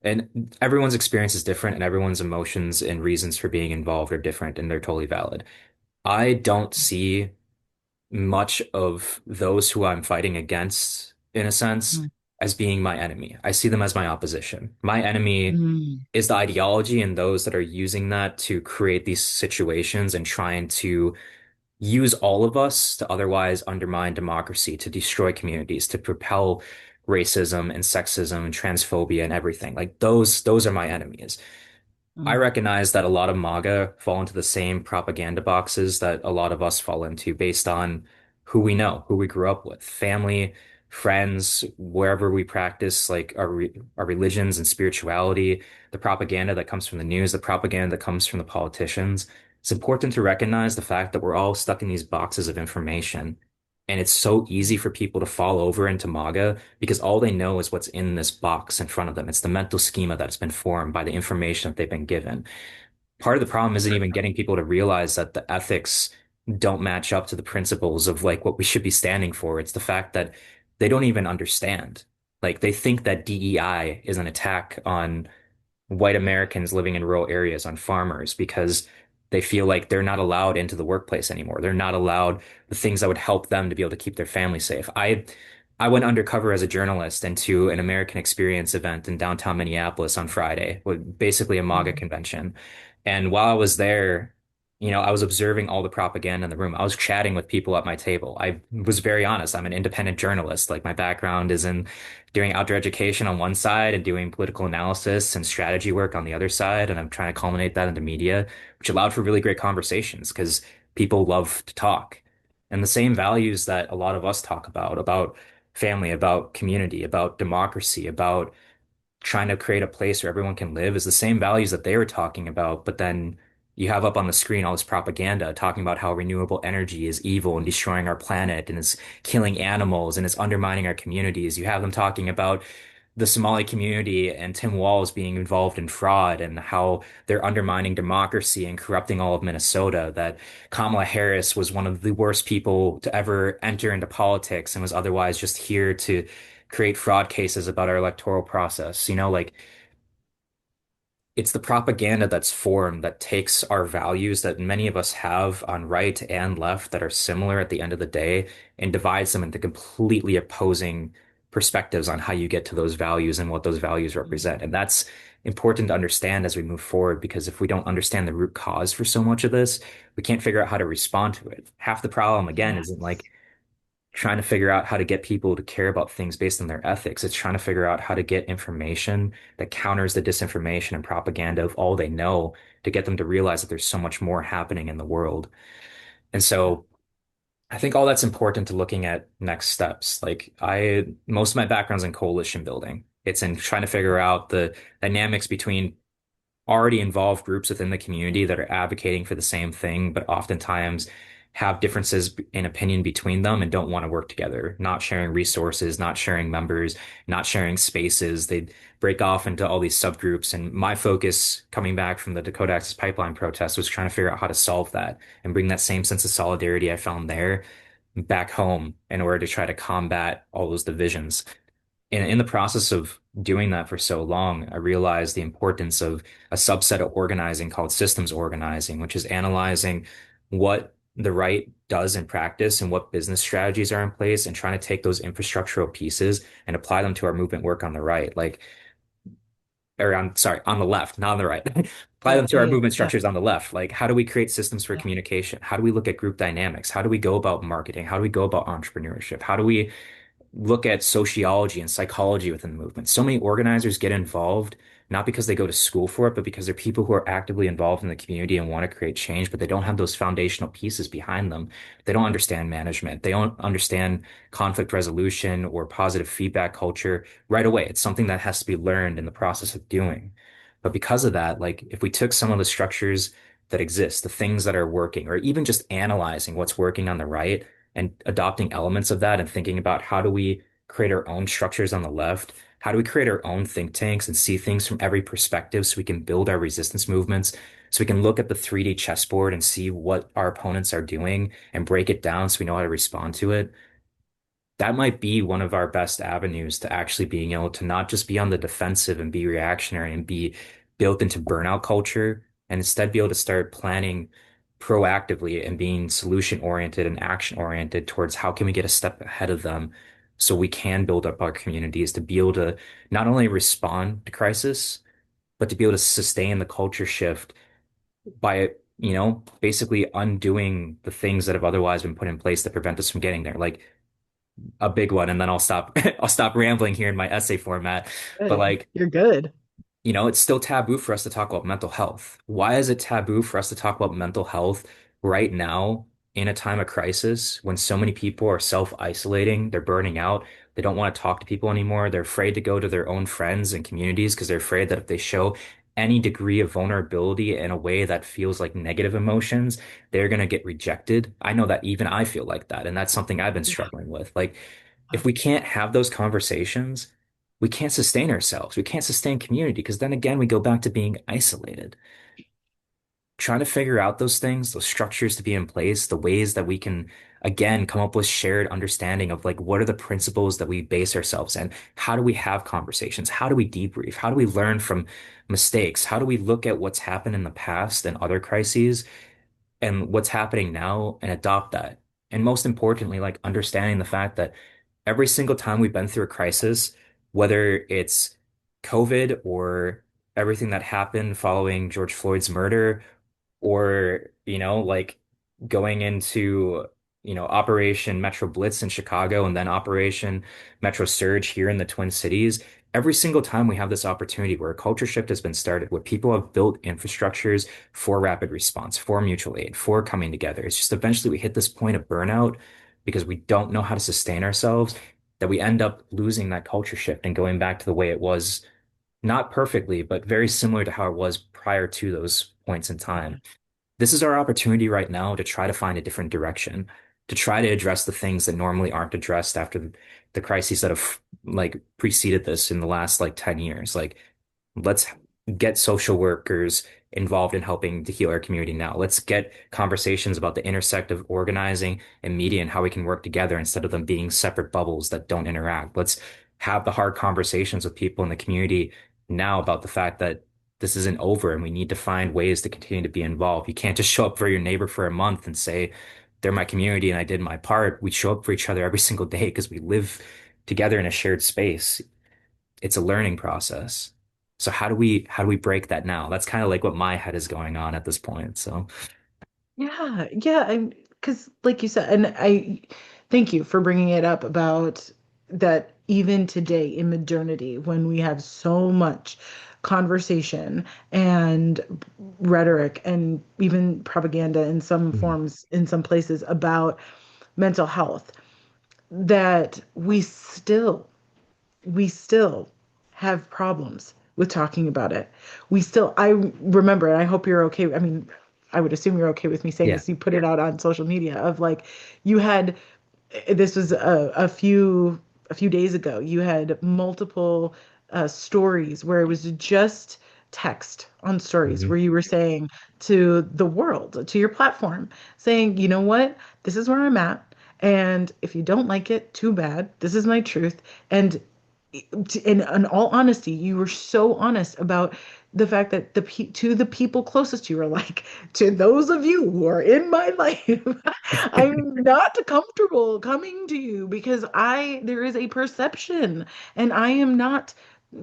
and everyone's experience is different, and everyone's emotions and reasons for being involved are different, and they're totally valid. I don't see much of those who I'm fighting against, in a sense, Mm, as being my enemy. I see them as my opposition. My enemy mm, is the ideology and those that are using that to create these situations and trying to use all of us to otherwise undermine democracy, to destroy communities, to propel racism and sexism and transphobia and everything. Like those are my enemies. I mm, recognize that a lot of MAGA fall into the same propaganda boxes that a lot of us fall into based on who we know, who we grew up with, family, friends, wherever we practice like our religions and spirituality, the propaganda that comes from the news, the propaganda that comes from the politicians. It's important to recognize the fact that we're all stuck in these boxes of information. And it's so easy for people to fall over into MAGA because all they know is what's in this box in front of them. It's the mental schema that's been formed by the information that they've been given. Part of the problem isn't even getting people to realize that the ethics don't match up to the principles of like what we should be standing for. It's the fact that they don't even understand. Like they think that DEI is an attack on white Americans living in rural areas, on farmers, because they feel like they're not allowed into the workplace anymore. They're not allowed the things that would help them to be able to keep their family safe. I went undercover as a journalist into an American Experience event in downtown Minneapolis on Friday, with basically a MAGA mm, convention. And while I was there, I was observing all the propaganda in the room. I was chatting with people at my table. I was very honest. I'm an independent journalist. Like my background is in doing outdoor education on one side and doing political analysis and strategy work on the other side. And I'm trying to culminate that into media, which allowed for really great conversations because people love to talk. And the same values that a lot of us talk about family, about community, about democracy, about trying to create a place where everyone can live, is the same values that they were talking about. But then you have up on the screen all this propaganda talking about how renewable energy is evil and destroying our planet and is killing animals and is undermining our communities. You have them talking about the Somali community and Tim Walz being involved in fraud and how they're undermining democracy and corrupting all of Minnesota, that Kamala Harris was one of the worst people to ever enter into politics and was otherwise just here to create fraud cases about our electoral process. Like it's the propaganda that's formed that takes our values that many of us have on right and left that are similar at the end of the day and divides them into completely opposing perspectives on how you get to those values and what those values mm. represent. And that's important to understand as we move forward, because if we don't understand the root cause for so much of this, we can't figure out how to respond to it. Half the problem, again, isn't Yes. like trying to figure out how to get people to care about things based on their ethics. It's trying to figure out how to get information that counters the disinformation and propaganda of all they know, to get them to realize that there's so much more happening in the world. And so I think all that's important to looking at next steps. Like most of my background's in coalition building. It's in trying to figure out the dynamics between already involved groups within the community that are advocating for the same thing, but oftentimes have differences in opinion between them and don't want to work together, not sharing resources, not sharing members, not sharing spaces. They break off into all these subgroups. And my focus coming back from the Dakota Access Pipeline protest was trying to figure out how to solve that and bring that same sense of solidarity I found there back home in order to try to combat all those divisions. In the process of doing that for so long, I realized the importance of a subset of organizing called systems organizing, which is analyzing what the right does in practice and what business strategies are in place and trying to take those infrastructural pieces and apply them to our movement work on the right. Or I'm sorry, on the left, not on the right. Apply Yeah, them to yeah, our yeah, movement yeah, structures on the left. Like, how do we create systems for yeah. communication? How do we look at group dynamics? How do we go about marketing? How do we go about entrepreneurship? How do we look at sociology and psychology within the movement? So many organizers get involved not because they go to school for it, but because they're people who are actively involved in the community and want to create change, but they don't have those foundational pieces behind them. They don't understand management. They don't understand conflict resolution or positive feedback culture right away. It's something that has to be learned in the process of doing. But because of that, like if we took some of the structures that exist, the things that are working, or even just analyzing what's working on the right, and adopting elements of that and thinking about how do we create our own structures on the left? How do we create our own think tanks and see things from every perspective so we can build our resistance movements? So we can look at the 3D chessboard and see what our opponents are doing and break it down so we know how to respond to it. That might be one of our best avenues to actually being able to not just be on the defensive and be reactionary and be built into burnout culture, and instead be able to start planning proactively and being solution oriented and action oriented towards how can we get a step ahead of them so we can build up our communities to be able to not only respond to crisis, but to be able to sustain the culture shift by, basically undoing the things that have otherwise been put in place that prevent us from getting there. Like a big one, and then I'll stop I'll stop rambling here in my essay format. But Good. like, You're good. it's still taboo for us to talk about mental health. Why is it taboo for us to talk about mental health right now in a time of crisis when so many people are self-isolating, they're burning out, they don't want to talk to people anymore, they're afraid to go to their own friends and communities because they're afraid that if they show any degree of vulnerability in a way that feels like negative emotions, they're going to get rejected. I know that even I feel like that, and that's something I've been Yeah. struggling with. Like, if we can't have those conversations, we can't sustain ourselves. We can't sustain community because then again, we go back to being isolated. Trying to figure out those things, those structures to be in place, the ways that we can, again, come up with shared understanding of like what are the principles that we base ourselves in? How do we have conversations? How do we debrief? How do we learn from mistakes? How do we look at what's happened in the past and other crises and what's happening now and adopt that? And most importantly, like understanding the fact that every single time we've been through a crisis, whether it's COVID or everything that happened following George Floyd's murder, or, like going into, Operation Metro Blitz in Chicago and then Operation Metro Surge here in the Twin Cities. Every single time we have this opportunity where a culture shift has been started, where people have built infrastructures for rapid response, for mutual aid, for coming together. It's just eventually we hit this point of burnout because we don't know how to sustain ourselves, that we end up losing that culture shift and going back to the way it was, not perfectly, but very similar to how it was prior to those points in time. This is our opportunity right now to try to find a different direction, to try to address the things that normally aren't addressed after the crises that have like preceded this in the last like 10 years. Like, let's get social workers involved in helping to heal our community now. Let's get conversations about the intersect of organizing and media and how we can work together instead of them being separate bubbles that don't interact. Let's have the hard conversations with people in the community now about the fact that this isn't over and we need to find ways to continue to be involved. You can't just show up for your neighbor for a month and say, they're my community and I did my part. We show up for each other every single day because we live together in a shared space. It's a learning process. So how do we break that now? That's kind of like what my head is going on at this point. So Yeah, yeah, I'm because like you said, and I thank you for bringing it up about that even today in modernity, when we have so much conversation and rhetoric and even propaganda in some Mhm. forms, in some places about mental health, that we still have problems with talking about it. I remember, and I hope you're okay. I mean, I would assume you're okay with me saying Yeah. this. You put it out on social media of like, you had, this was a few days ago, you had multiple stories where it was just text on stories Mhm. where you were saying to the world, to your platform, saying, you know what, this is where I'm at. And if you don't like it, too bad. This is my truth. And in all honesty, you were so honest about the fact that to the people closest to you are like, to those of you who are in my life, I'm not comfortable coming to you because there is a perception and I am not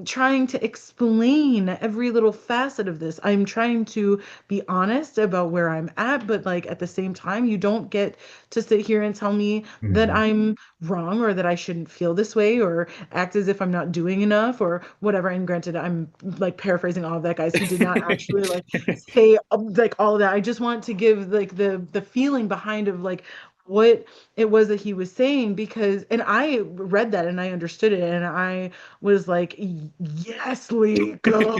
trying to explain every little facet of this. I'm trying to be honest about where I'm at, but like at the same time, you don't get to sit here and tell me that Mhm. I'm wrong or that I shouldn't feel this way or act as if I'm not doing enough or whatever. And granted, I'm like paraphrasing all of that, guys. He did not actually like say like all of that. I just want to give like the feeling behind of like what it was that he was saying because and I read that and I understood it and I was like, yes, Lee, go.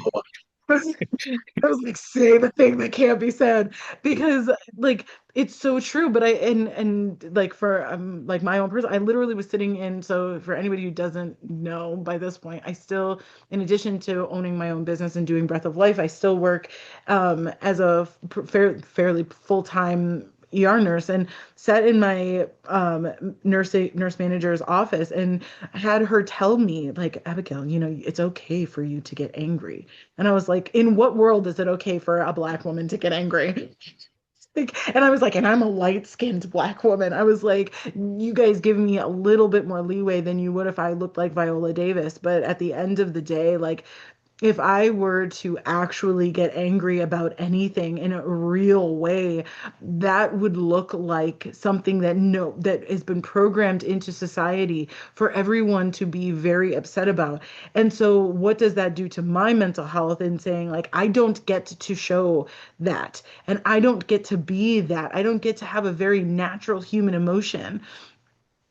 I was like, say the thing that can't be said because like it's so true. But I and like for like my own person, I literally was sitting in. So for anybody who doesn't know by this point, I still, in addition to owning my own business and doing Breath of Life, I still work as a fairly full-time ER nurse and sat in my nurse manager's office and had her tell me like, Abigail, it's okay for you to get angry. And I was like, in what world is it okay for a black woman to get angry? Like, and I was like, and I'm a light-skinned black woman. I was like, you guys give me a little bit more leeway than you would if I looked like Viola Davis. But at the end of the day, like if I were to actually get angry about anything in a real way, that would look like something that no that has been programmed into society for everyone to be very upset about. And so what does that do to my mental health in saying like I don't get to show that and I don't get to be that. I don't get to have a very natural human emotion.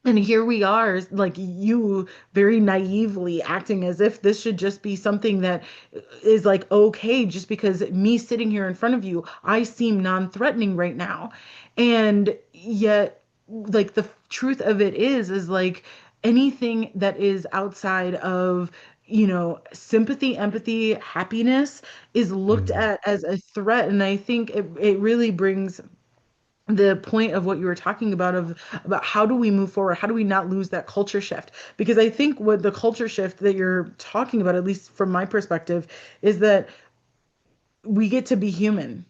And here we are, like you very naively acting as if this should just be something that is like okay, just because me sitting here in front of you, I seem non-threatening right now. And yet, like the truth of it is like anything that is outside of, sympathy, empathy, happiness is looked Mm, at as a threat. And I think it really brings the point of what you were talking about about how do we move forward, how do we not lose that culture shift, because I think what the culture shift that you're talking about, at least from my perspective, is that we get to be human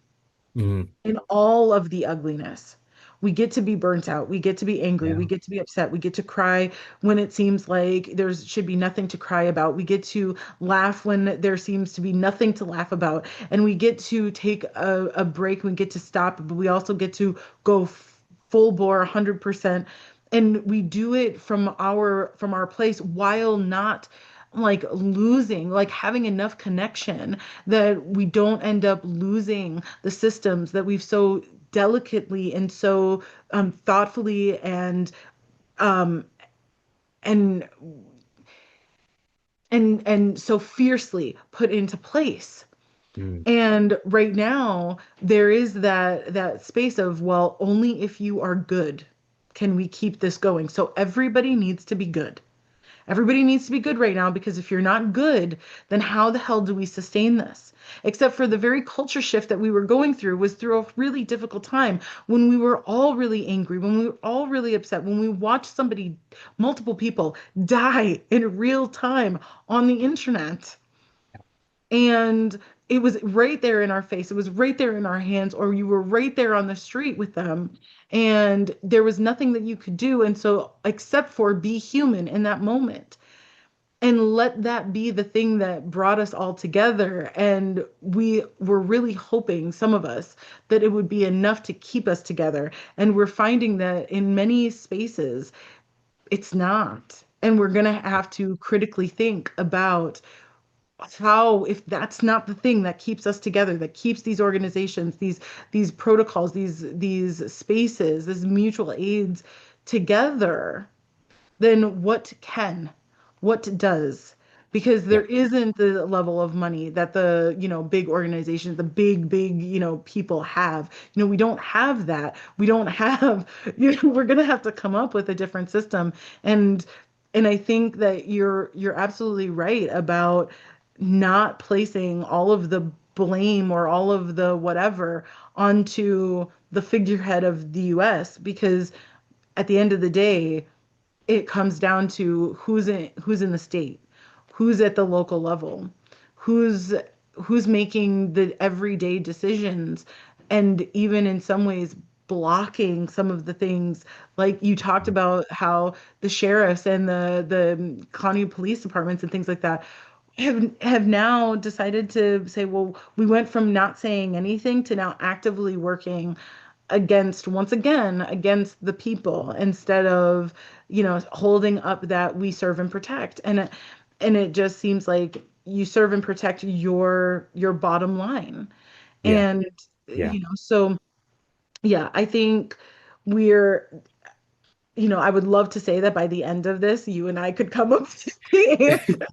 mm, in all of the ugliness. We get to be burnt out. We get to be angry. We yeah. get to be upset. We get to cry when it seems like there should be nothing to cry about. We get to laugh when there seems to be nothing to laugh about. And we get to take a break. We get to stop, but we also get to go full bore 100%. And we do it from our place while not like losing, like having enough connection that we don't end up losing the systems that we've so delicately and so thoughtfully um, and and so fiercely put into place. Mm, And right now, there is that space of, well, only if you are good can we keep this going. So everybody needs to be good. Everybody needs to be good right now because if you're not good, then how the hell do we sustain this? Except for the very culture shift that we were going through was through a really difficult time when we were all really angry, when we were all really upset, when we watched somebody, multiple people, die in real time on the internet. And it was right there in our face. It was right there in our hands, or you were right there on the street with them. And there was nothing that you could do. And so, except for be human in that moment and let that be the thing that brought us all together. And we were really hoping, some of us, that it would be enough to keep us together. And we're finding that in many spaces, it's not. And we're going to have to critically think about how, if that's not the thing that keeps us together, that keeps these organizations, these protocols, these spaces, these mutual aids together, then what can, what does? Because yeah. there isn't the level of money that the, big organizations, the big, people have. We don't have that. We don't have, we're gonna have to come up with a different system. And and I think that you're absolutely right about not placing all of the blame or all of the whatever onto the figurehead of the US because at the end of the day, it comes down to who's in the state, who's at the local level, who's who's making the everyday decisions, and even in some ways blocking some of the things like you talked Mm, about how the sheriffs and the county police departments and things like that have now decided to say, well, we went from not saying anything to now actively working against, once again, against the people instead of, holding up that we serve and protect. And it just seems like you serve and protect your bottom line. yeah. And Yeah. so yeah, I think we're, I would love to say that by the end of this, you and I could come up with the answer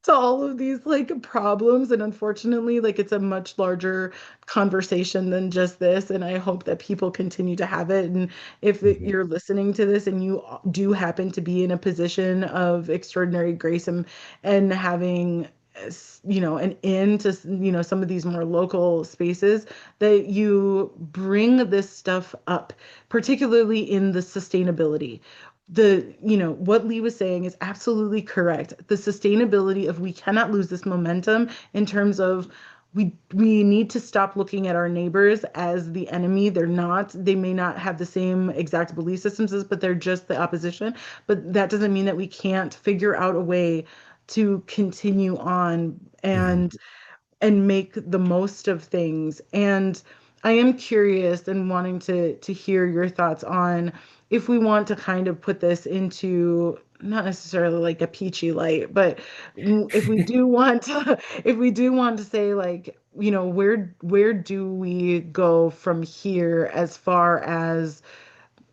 to all of these like problems. And unfortunately, like it's a much larger conversation than just this. And I hope that people continue to have it. And if Mhm. you're listening to this and you do happen to be in a position of extraordinary grace and having an in to some of these more local spaces, that you bring this stuff up, particularly in the sustainability. What Lee was saying is absolutely correct. The sustainability of, we cannot lose this momentum in terms of, we need to stop looking at our neighbors as the enemy. They may not have the same exact belief systems as, but they're just the opposition. But that doesn't mean that we can't figure out a way to continue on Mhm. and make the most of things. And I am curious and wanting to hear your thoughts on, if we want to kind of put this into not necessarily like a peachy light, but if we do want to if we do want to say, like, where do we go from here as far as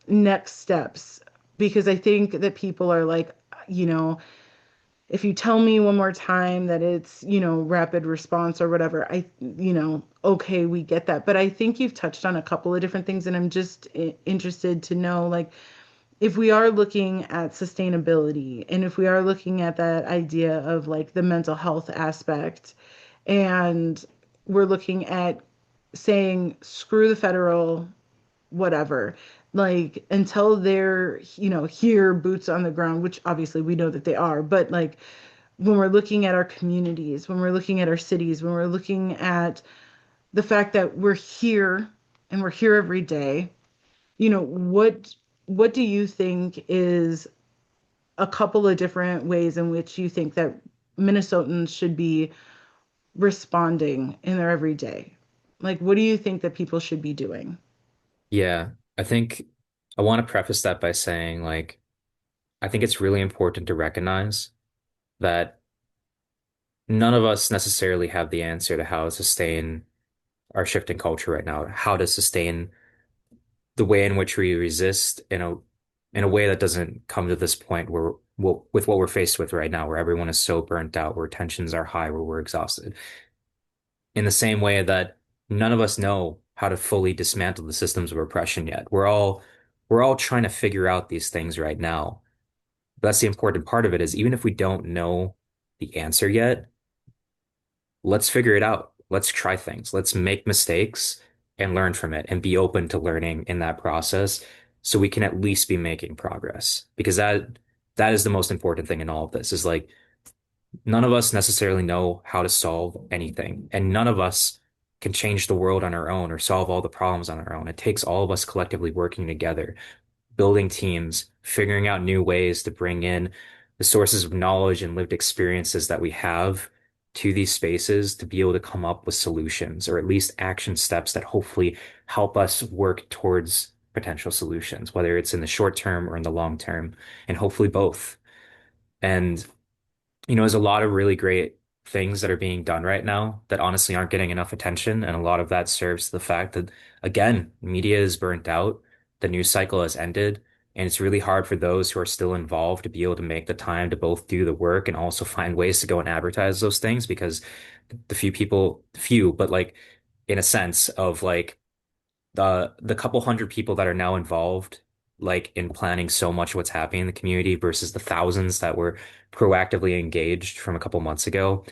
next steps? Because I think that people are like, you know, if you tell me one more time that it's, rapid response or whatever, okay, we get that. But I think you've touched on a couple of different things, and I'm just interested to know, like, if we are looking at sustainability and if we are looking at that idea of like the mental health aspect, and we're looking at saying, screw the federal whatever, like, until they're, here, boots on the ground, which obviously we know that they are, but like, when we're looking at our communities, when we're looking at our cities, when we're looking at the fact that we're here and we're here every day, what do you think is a couple of different ways in which you think that Minnesotans should be responding in their everyday? Like, what do you think that people should be doing? Yeah, I think I want to preface that by saying, like, I think it's really important to recognize that none of us necessarily have the answer to how to sustain our shifting culture right now, how to sustain the way in which we resist in a way that doesn't come to this point where with what we're faced with right now, where everyone is so burnt out, where tensions are high, where we're exhausted. In the same way that none of us know how to fully dismantle the systems of oppression yet. We're all trying to figure out these things right now. That's the important part of it, is even if we don't know the answer yet, let's figure it out. Let's try things. Let's make mistakes and learn from it and be open to learning in that process so we can at least be making progress. Because that is the most important thing in all of this, is like none of us necessarily know how to solve anything, and none of us can change the world on our own or solve all the problems on our own. It takes all of us collectively working together, building teams, figuring out new ways to bring in the sources of knowledge and lived experiences that we have to these spaces to be able to come up with solutions, or at least action steps that hopefully help us work towards potential solutions, whether it's in the short term or in the long term, and hopefully both. And there's a lot of really great things that are being done right now that honestly aren't getting enough attention. And a lot of that serves the fact that, again, media is burnt out, the news cycle has ended, and it's really hard for those who are still involved to be able to make the time to both do the work and also find ways to go and advertise those things, because but like in a sense of like the couple hundred people that are now involved, like in planning so much of what's happening in the community versus the thousands that were proactively engaged from a couple months ago.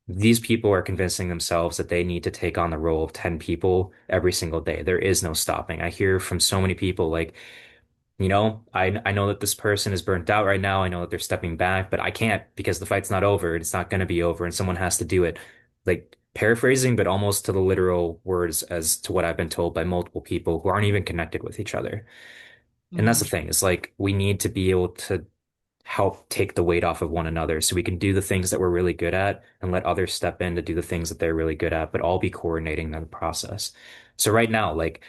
These people are convincing themselves that they need to take on the role of 10 people every single day. There is no stopping. I hear from so many people like, I know that this person is burnt out right now. I know that they're stepping back, but I can't because the fight's not over. It's not going to be over, and someone has to do it. Like paraphrasing, but almost to the literal words as to what I've been told by multiple people who aren't even connected with each other. And that's the Mhm. thing. It's like we need to be able to help take the weight off of one another so we can do the things that we're really good at and let others step in to do the things that they're really good at, but all be coordinating the process. So right now, like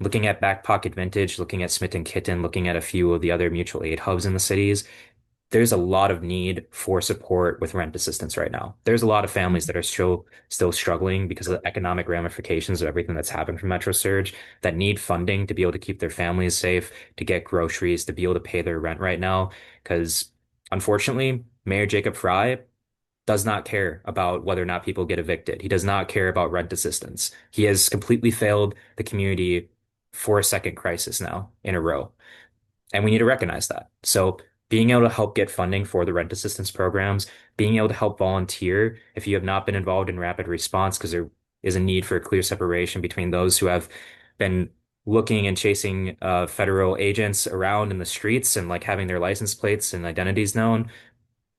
looking at Back Pocket Vintage, looking at Smith and Kitten, looking at a few of the other mutual aid hubs in the cities, there's a lot of need for support with rent assistance right now. There's a lot of families that are still struggling because of the economic ramifications of everything that's happened from Metro Surge, that need funding to be able to keep their families safe, to get groceries, to be able to pay their rent right now. Because unfortunately, Mayor Jacob Fry, does not care about whether or not people get evicted. He does not care about rent assistance. He has completely failed the community for a second crisis now in a row. And we need to recognize that. So being able to help get funding for the rent assistance programs, being able to help volunteer if you have not been involved in rapid response, because there is a need for a clear separation between those who have been looking and chasing federal agents around in the streets and like having their license plates and identities known,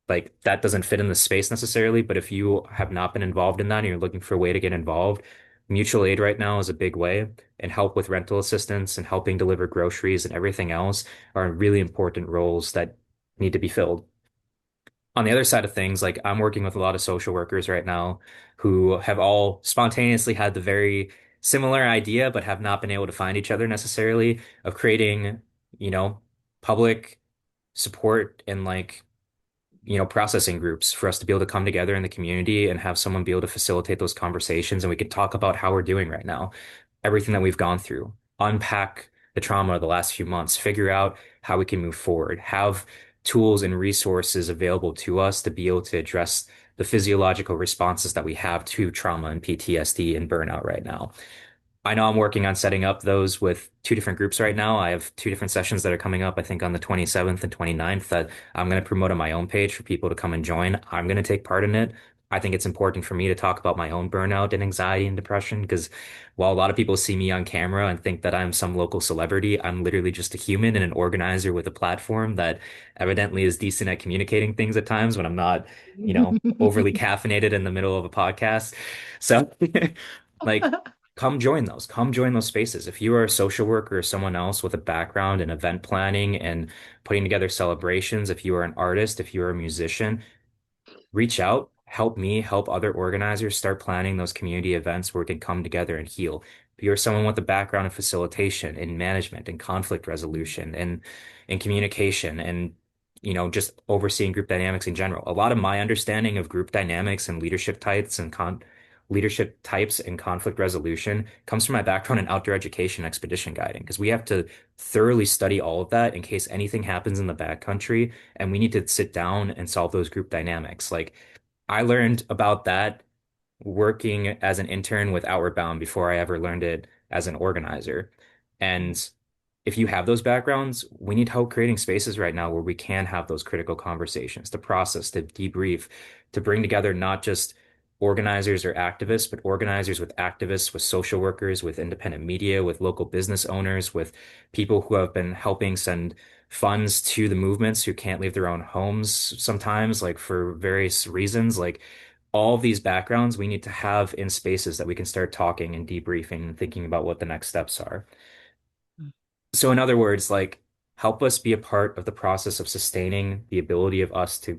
like that doesn't fit in the space necessarily. But if you have not been involved in that and you're looking for a way to get involved, mutual aid right now is a big way, and help with rental assistance and helping deliver groceries and everything else are really important roles that need to be filled. On the other side of things, like I'm working with a lot of social workers right now who have all spontaneously had the very similar idea, but have not been able to find each other necessarily of creating, you know, public support and like processing groups for us to be able to come together in the community and have someone be able to facilitate those conversations. And we can talk about how we're doing right now, everything that we've gone through, unpack the trauma of the last few months, figure out how we can move forward, have tools and resources available to us to be able to address the physiological responses that we have to trauma and PTSD and burnout right now. I know I'm working on setting up those with two different groups right now. I have two different sessions that are coming up, I think on the 27th and 29th, that I'm going to promote on my own page for people to come and join. I'm going to take part in it. I think it's important for me to talk about my own burnout and anxiety and depression because while a lot of people see me on camera and think that I'm some local celebrity, I'm literally just a human and an organizer with a platform that evidently is decent at communicating things at times when I'm not, overly caffeinated in the middle of a podcast. So, like, come join those spaces. If you are a social worker or someone else with a background in event planning and putting together celebrations, if you are an artist, if you are a musician, reach out, help me, help other organizers start planning those community events where we can come together and heal. If you're someone with a background in facilitation, in management, in conflict resolution, and in communication, and just overseeing group dynamics in general. A lot of my understanding of group dynamics and leadership types and conflict resolution comes from my background in outdoor education expedition guiding, because we have to thoroughly study all of that in case anything happens in the backcountry and we need to sit down and solve those group dynamics. Like I learned about that working as an intern with Outward Bound before I ever learned it as an organizer. And if you have those backgrounds, we need help creating spaces right now where we can have those critical conversations to process, to debrief, to bring together not just organizers or activists, but organizers with activists, with social workers, with independent media, with local business owners, with people who have been helping send funds to the movements who can't leave their own homes sometimes, like for various reasons. Like all of these backgrounds we need to have in spaces that we can start talking and debriefing and thinking about what the next steps are. So in other words, like help us be a part of the process of sustaining the ability of us to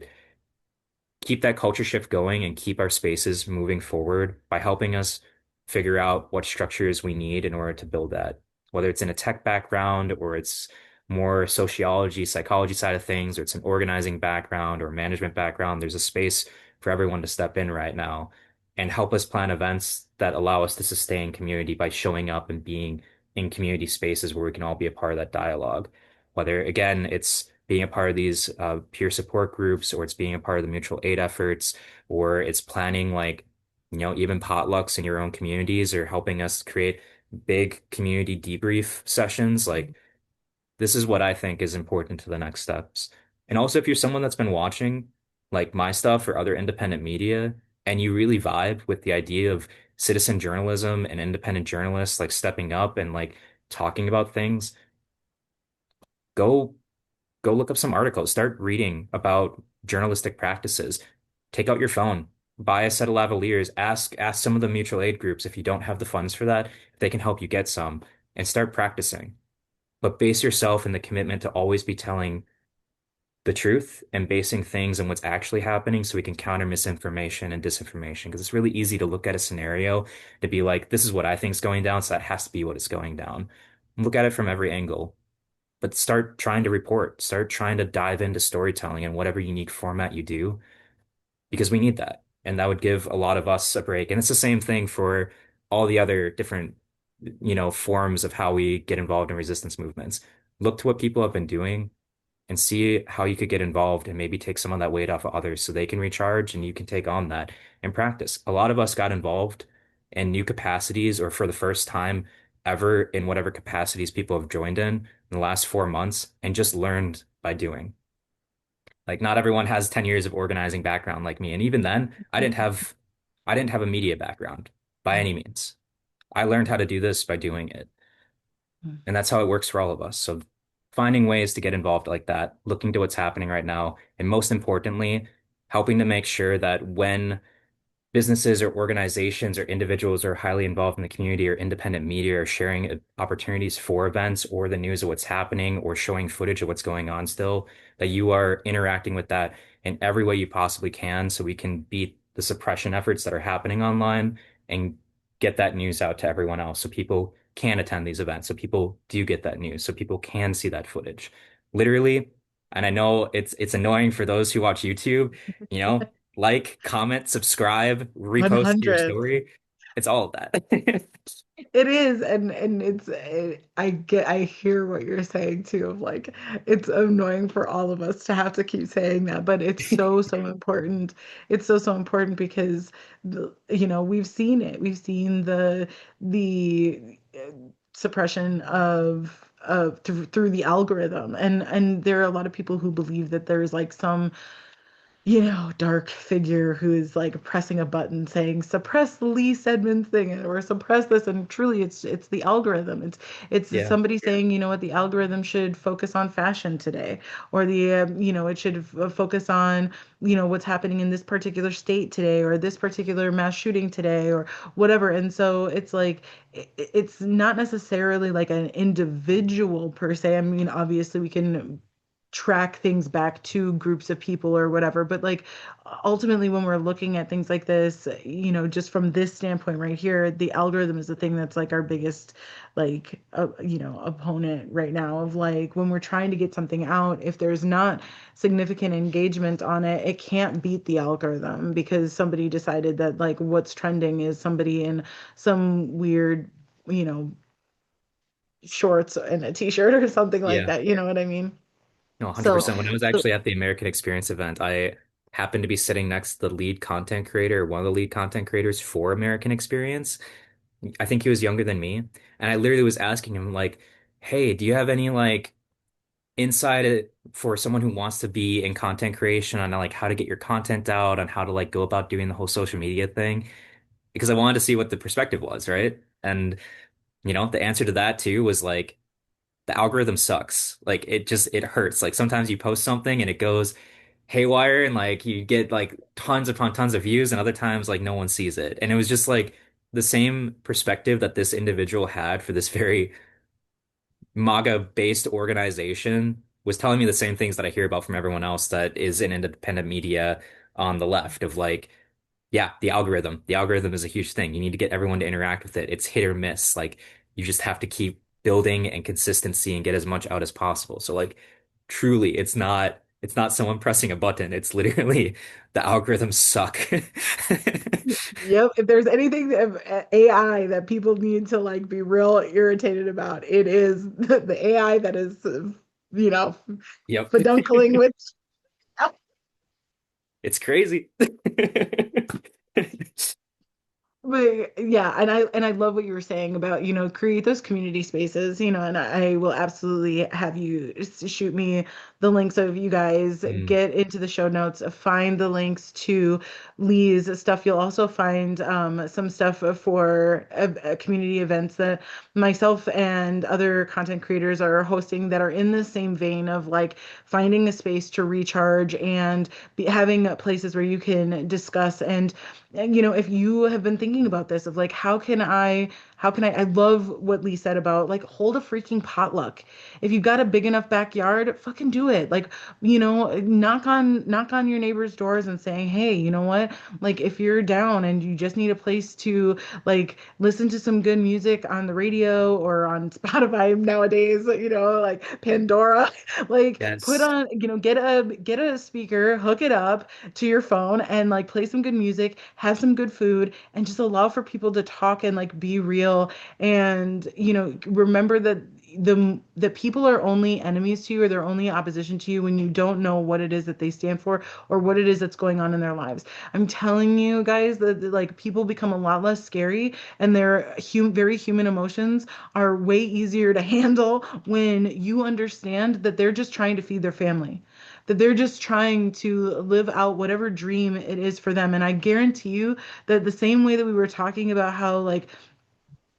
keep that culture shift going and keep our spaces moving forward by helping us figure out what structures we need in order to build that, whether it's in a tech background or it's more sociology, psychology side of things, or it's an organizing background or management background. There's a space for everyone to step in right now and help us plan events that allow us to sustain community by showing up and being in community spaces where we can all be a part of that dialogue. Whether, again, it's being a part of these peer support groups, or it's being a part of the mutual aid efforts, or it's planning like, even potlucks in your own communities, or helping us create big community debrief sessions. Like, this is what I think is important to the next steps. And also, if you're someone that's been watching like my stuff or other independent media, and you really vibe with the idea of citizen journalism and independent journalists like stepping up and like talking about things, go go look up some articles, start reading about journalistic practices. Take out your phone, buy a set of lavaliers, ask some of the mutual aid groups if you don't have the funds for that, if they can help you get some, and start practicing. But base yourself in the commitment to always be telling the truth and basing things on what's actually happening so we can counter misinformation and disinformation. Because it's really easy to look at a scenario to be like, this is what I think is going down, so that has to be what is going down. Look at it from every angle, but start trying to report, start trying to dive into storytelling in whatever unique format you do, because we need that. And that would give a lot of us a break. And it's the same thing for all the other different, forms of how we get involved in resistance movements. Look to what people have been doing, and see how you could get involved and maybe take some of that weight off of others so they can recharge and you can take on that and practice. A lot of us got involved in new capacities or for the first time ever in whatever capacities people have joined in the last 4 months and just learned by doing. Like not everyone has 10 years of organizing background like me. And even then, I didn't have a media background by any means. I learned how to do this by doing it. And that's how it works for all of us. So finding ways to get involved like that, looking to what's happening right now, and most importantly, helping to make sure that when businesses or organizations or individuals are highly involved in the community or independent media are sharing opportunities for events or the news of what's happening or showing footage of what's going on still, that you are interacting with that in every way you possibly can so we can beat the suppression efforts that are happening online and get that news out to everyone else so people can attend these events, so people do get that news, so people can see that footage. Literally, and I know it's annoying for those who watch YouTube, you know, like, comment, subscribe, repost to your 100. story. It's all of that. It is, and I hear what you're saying too, of like it's annoying for all of us to have to keep saying that, but it's so important. It's so important because we've seen it. We've seen the suppression of through the algorithm, and there are a lot of people who believe that there's like some dark figure who is like pressing a button saying suppress the Lee Stedman thing or suppress this, and truly it's the algorithm. It's Yeah. somebody saying, you know what, the algorithm should focus on fashion today, or it should focus on what's happening in this particular state today, or this particular mass shooting today, or whatever. And so it's like it's not necessarily like an individual per se. I mean, obviously we can track things back to groups of people or whatever. But like ultimately, when we're looking at things like this, just from this standpoint right here, the algorithm is the thing that's like our biggest like opponent right now of like when we're trying to get something out, if there's not significant engagement on it, it can't beat the algorithm because somebody decided that like what's trending is somebody in some weird, you know, shorts and a t-shirt or something like Yeah. that. You know what I mean? No, So, 100%. When I was so actually at the American Experience event, I happened to be sitting next to the lead content creator, one of the lead content creators for American Experience. I think he was younger than me. And I literally was asking him, like, hey, do you have any like insight for someone who wants to be in content creation on like how to get your content out, on how to like go about doing the whole social media thing? Because I wanted to see what the perspective was, right? And the answer to that too was like the algorithm sucks. Like it hurts. Like sometimes you post something and it goes haywire and like you get like tons upon tons of views and other times like no one sees it. And it was just like the same perspective that this individual had for this very MAGA based organization was telling me the same things that I hear about from everyone else that is in independent media on the left of like, yeah, the algorithm. The algorithm is a huge thing. You need to get everyone to interact with it. It's hit or miss. Like you just have to keep building and consistency and get as much out as possible. So like truly it's not someone pressing a button. It's literally the algorithms suck. Yep. If there's anything AI that people need to like be real irritated about, it is the AI that is, you know, Yep. pedunculing with. It's crazy. But yeah, and I love what you were saying about, create those community spaces, and I will absolutely have you shoot me the links so if you guys Mm, get into the show notes, find the links to Lee's stuff. You'll also find some stuff for community events that myself and other content creators are hosting that are in the same vein of like finding a space to recharge and having places where you can discuss and if you have been thinking about this of like I love what Lee said about like hold a freaking potluck. If you've got a big enough backyard, fucking do it. Like, knock on your neighbors' doors and saying, "Hey, you know what? Like if you're down and you just need a place to like listen to some good music on the radio or on Spotify nowadays, like Pandora, like put yes. on, get a speaker, hook it up to your phone and like play some good music, have some good food, and just allow for people to talk and like be real. And, remember that the people are only enemies to you or they're only opposition to you when you don't know what it is that they stand for or what it is that's going on in their lives. I'm telling you guys that like people become a lot less scary and their very human emotions are way easier to handle when you understand that they're just trying to feed their family, that they're just trying to live out whatever dream it is for them. And I guarantee you that the same way that we were talking about how like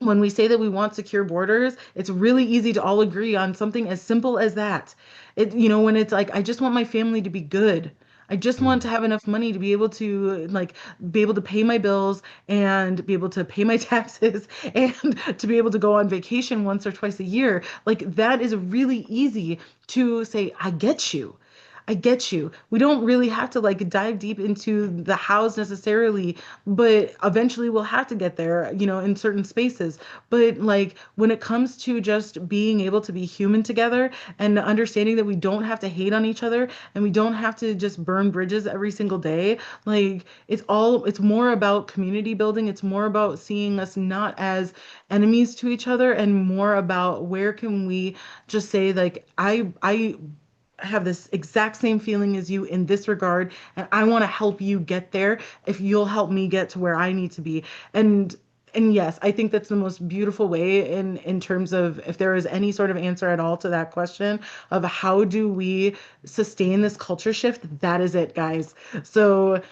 when we say that we want secure borders, it's really easy to all agree on something as simple as that. When it's like, I just want my family to be good. I just want to Mm. have enough money to be able to like be able to pay my bills and be able to pay my taxes and to be able to go on vacation once or twice a year. Like that is really easy to say, I get you. I get you. We don't really have to like dive deep into the hows necessarily, but eventually we'll have to get there, in certain spaces. But like when it comes to just being able to be human together and understanding that we don't have to hate on each other and we don't have to just burn bridges every single day, like it's more about community building. It's more about seeing us not as enemies to each other and more about where can we just say like I have this exact same feeling as you in this regard, and I want to help you get there if you'll help me get to where I need to be. And and yes, I think that's the most beautiful way in terms of if there is any sort of answer at all to that question of how do we sustain this culture shift, that is it, guys. So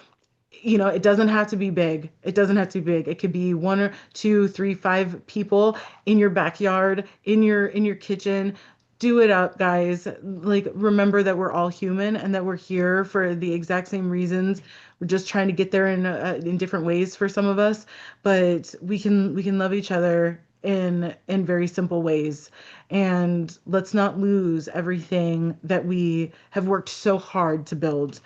it doesn't have to be big. It doesn't have to be big. It could be one or two, three, five people in your backyard, in your kitchen. Do it up, guys. Like remember that we're all human and that we're here for the exact same reasons. We're just trying to get there in different ways for some of us, but we can love each other in very simple ways. And let's not lose everything that we have worked so hard to build.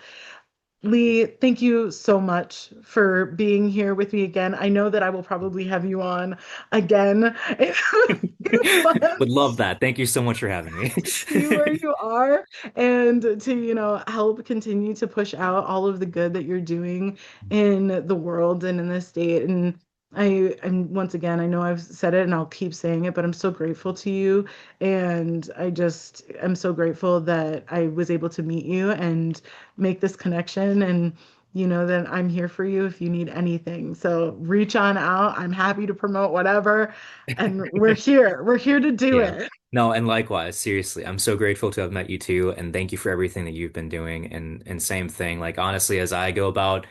Lee, thank you so much for being here with me again. I know that I will probably have you on again in a few Would love months that. Thank you so much for having me. see where you are and to, help continue to push out all of the good that you're doing in the world and in the state. And once again, I know I've said it and I'll keep saying it, but I'm so grateful to you. And I just am so grateful that I was able to meet you and make this connection. And you know that I'm here for you if you need anything. So reach on out. I'm happy to promote whatever. And we're here. We're here to do Yeah. it. No, and likewise, seriously, I'm so grateful to have met you too, and thank you for everything that you've been doing. And same thing, like honestly, as I go about,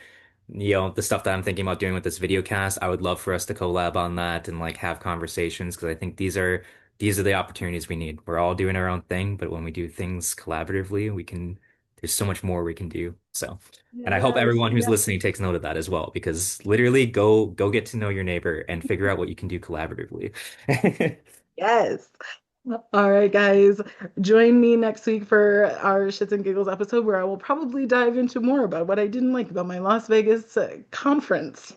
the stuff that I'm thinking about doing with this video cast, I would love for us to collab on that and like have conversations because I think these are the opportunities we need. We're all doing our own thing, but when we do things collaboratively, there's so much more we can do. So, and I hope Yes, everyone who's yes, listening takes note of that as well, because literally go get to know your neighbor and figure out what you can do collaboratively. yes. All right, guys. Join me next week for our Shits and Giggles episode where I will probably dive into more about what I didn't like about my Las Vegas conference.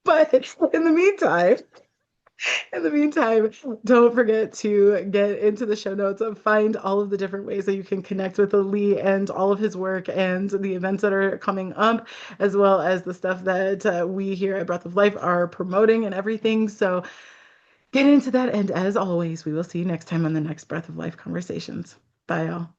But in the meantime, don't forget to get into the show notes and find all of the different ways that you can connect with Lee and all of his work and the events that are coming up, as well as the stuff that we here at Breath of Life are promoting and everything. So get into that. And as always, we will see you next time on the next Breath of Life conversations. Bye, y'all.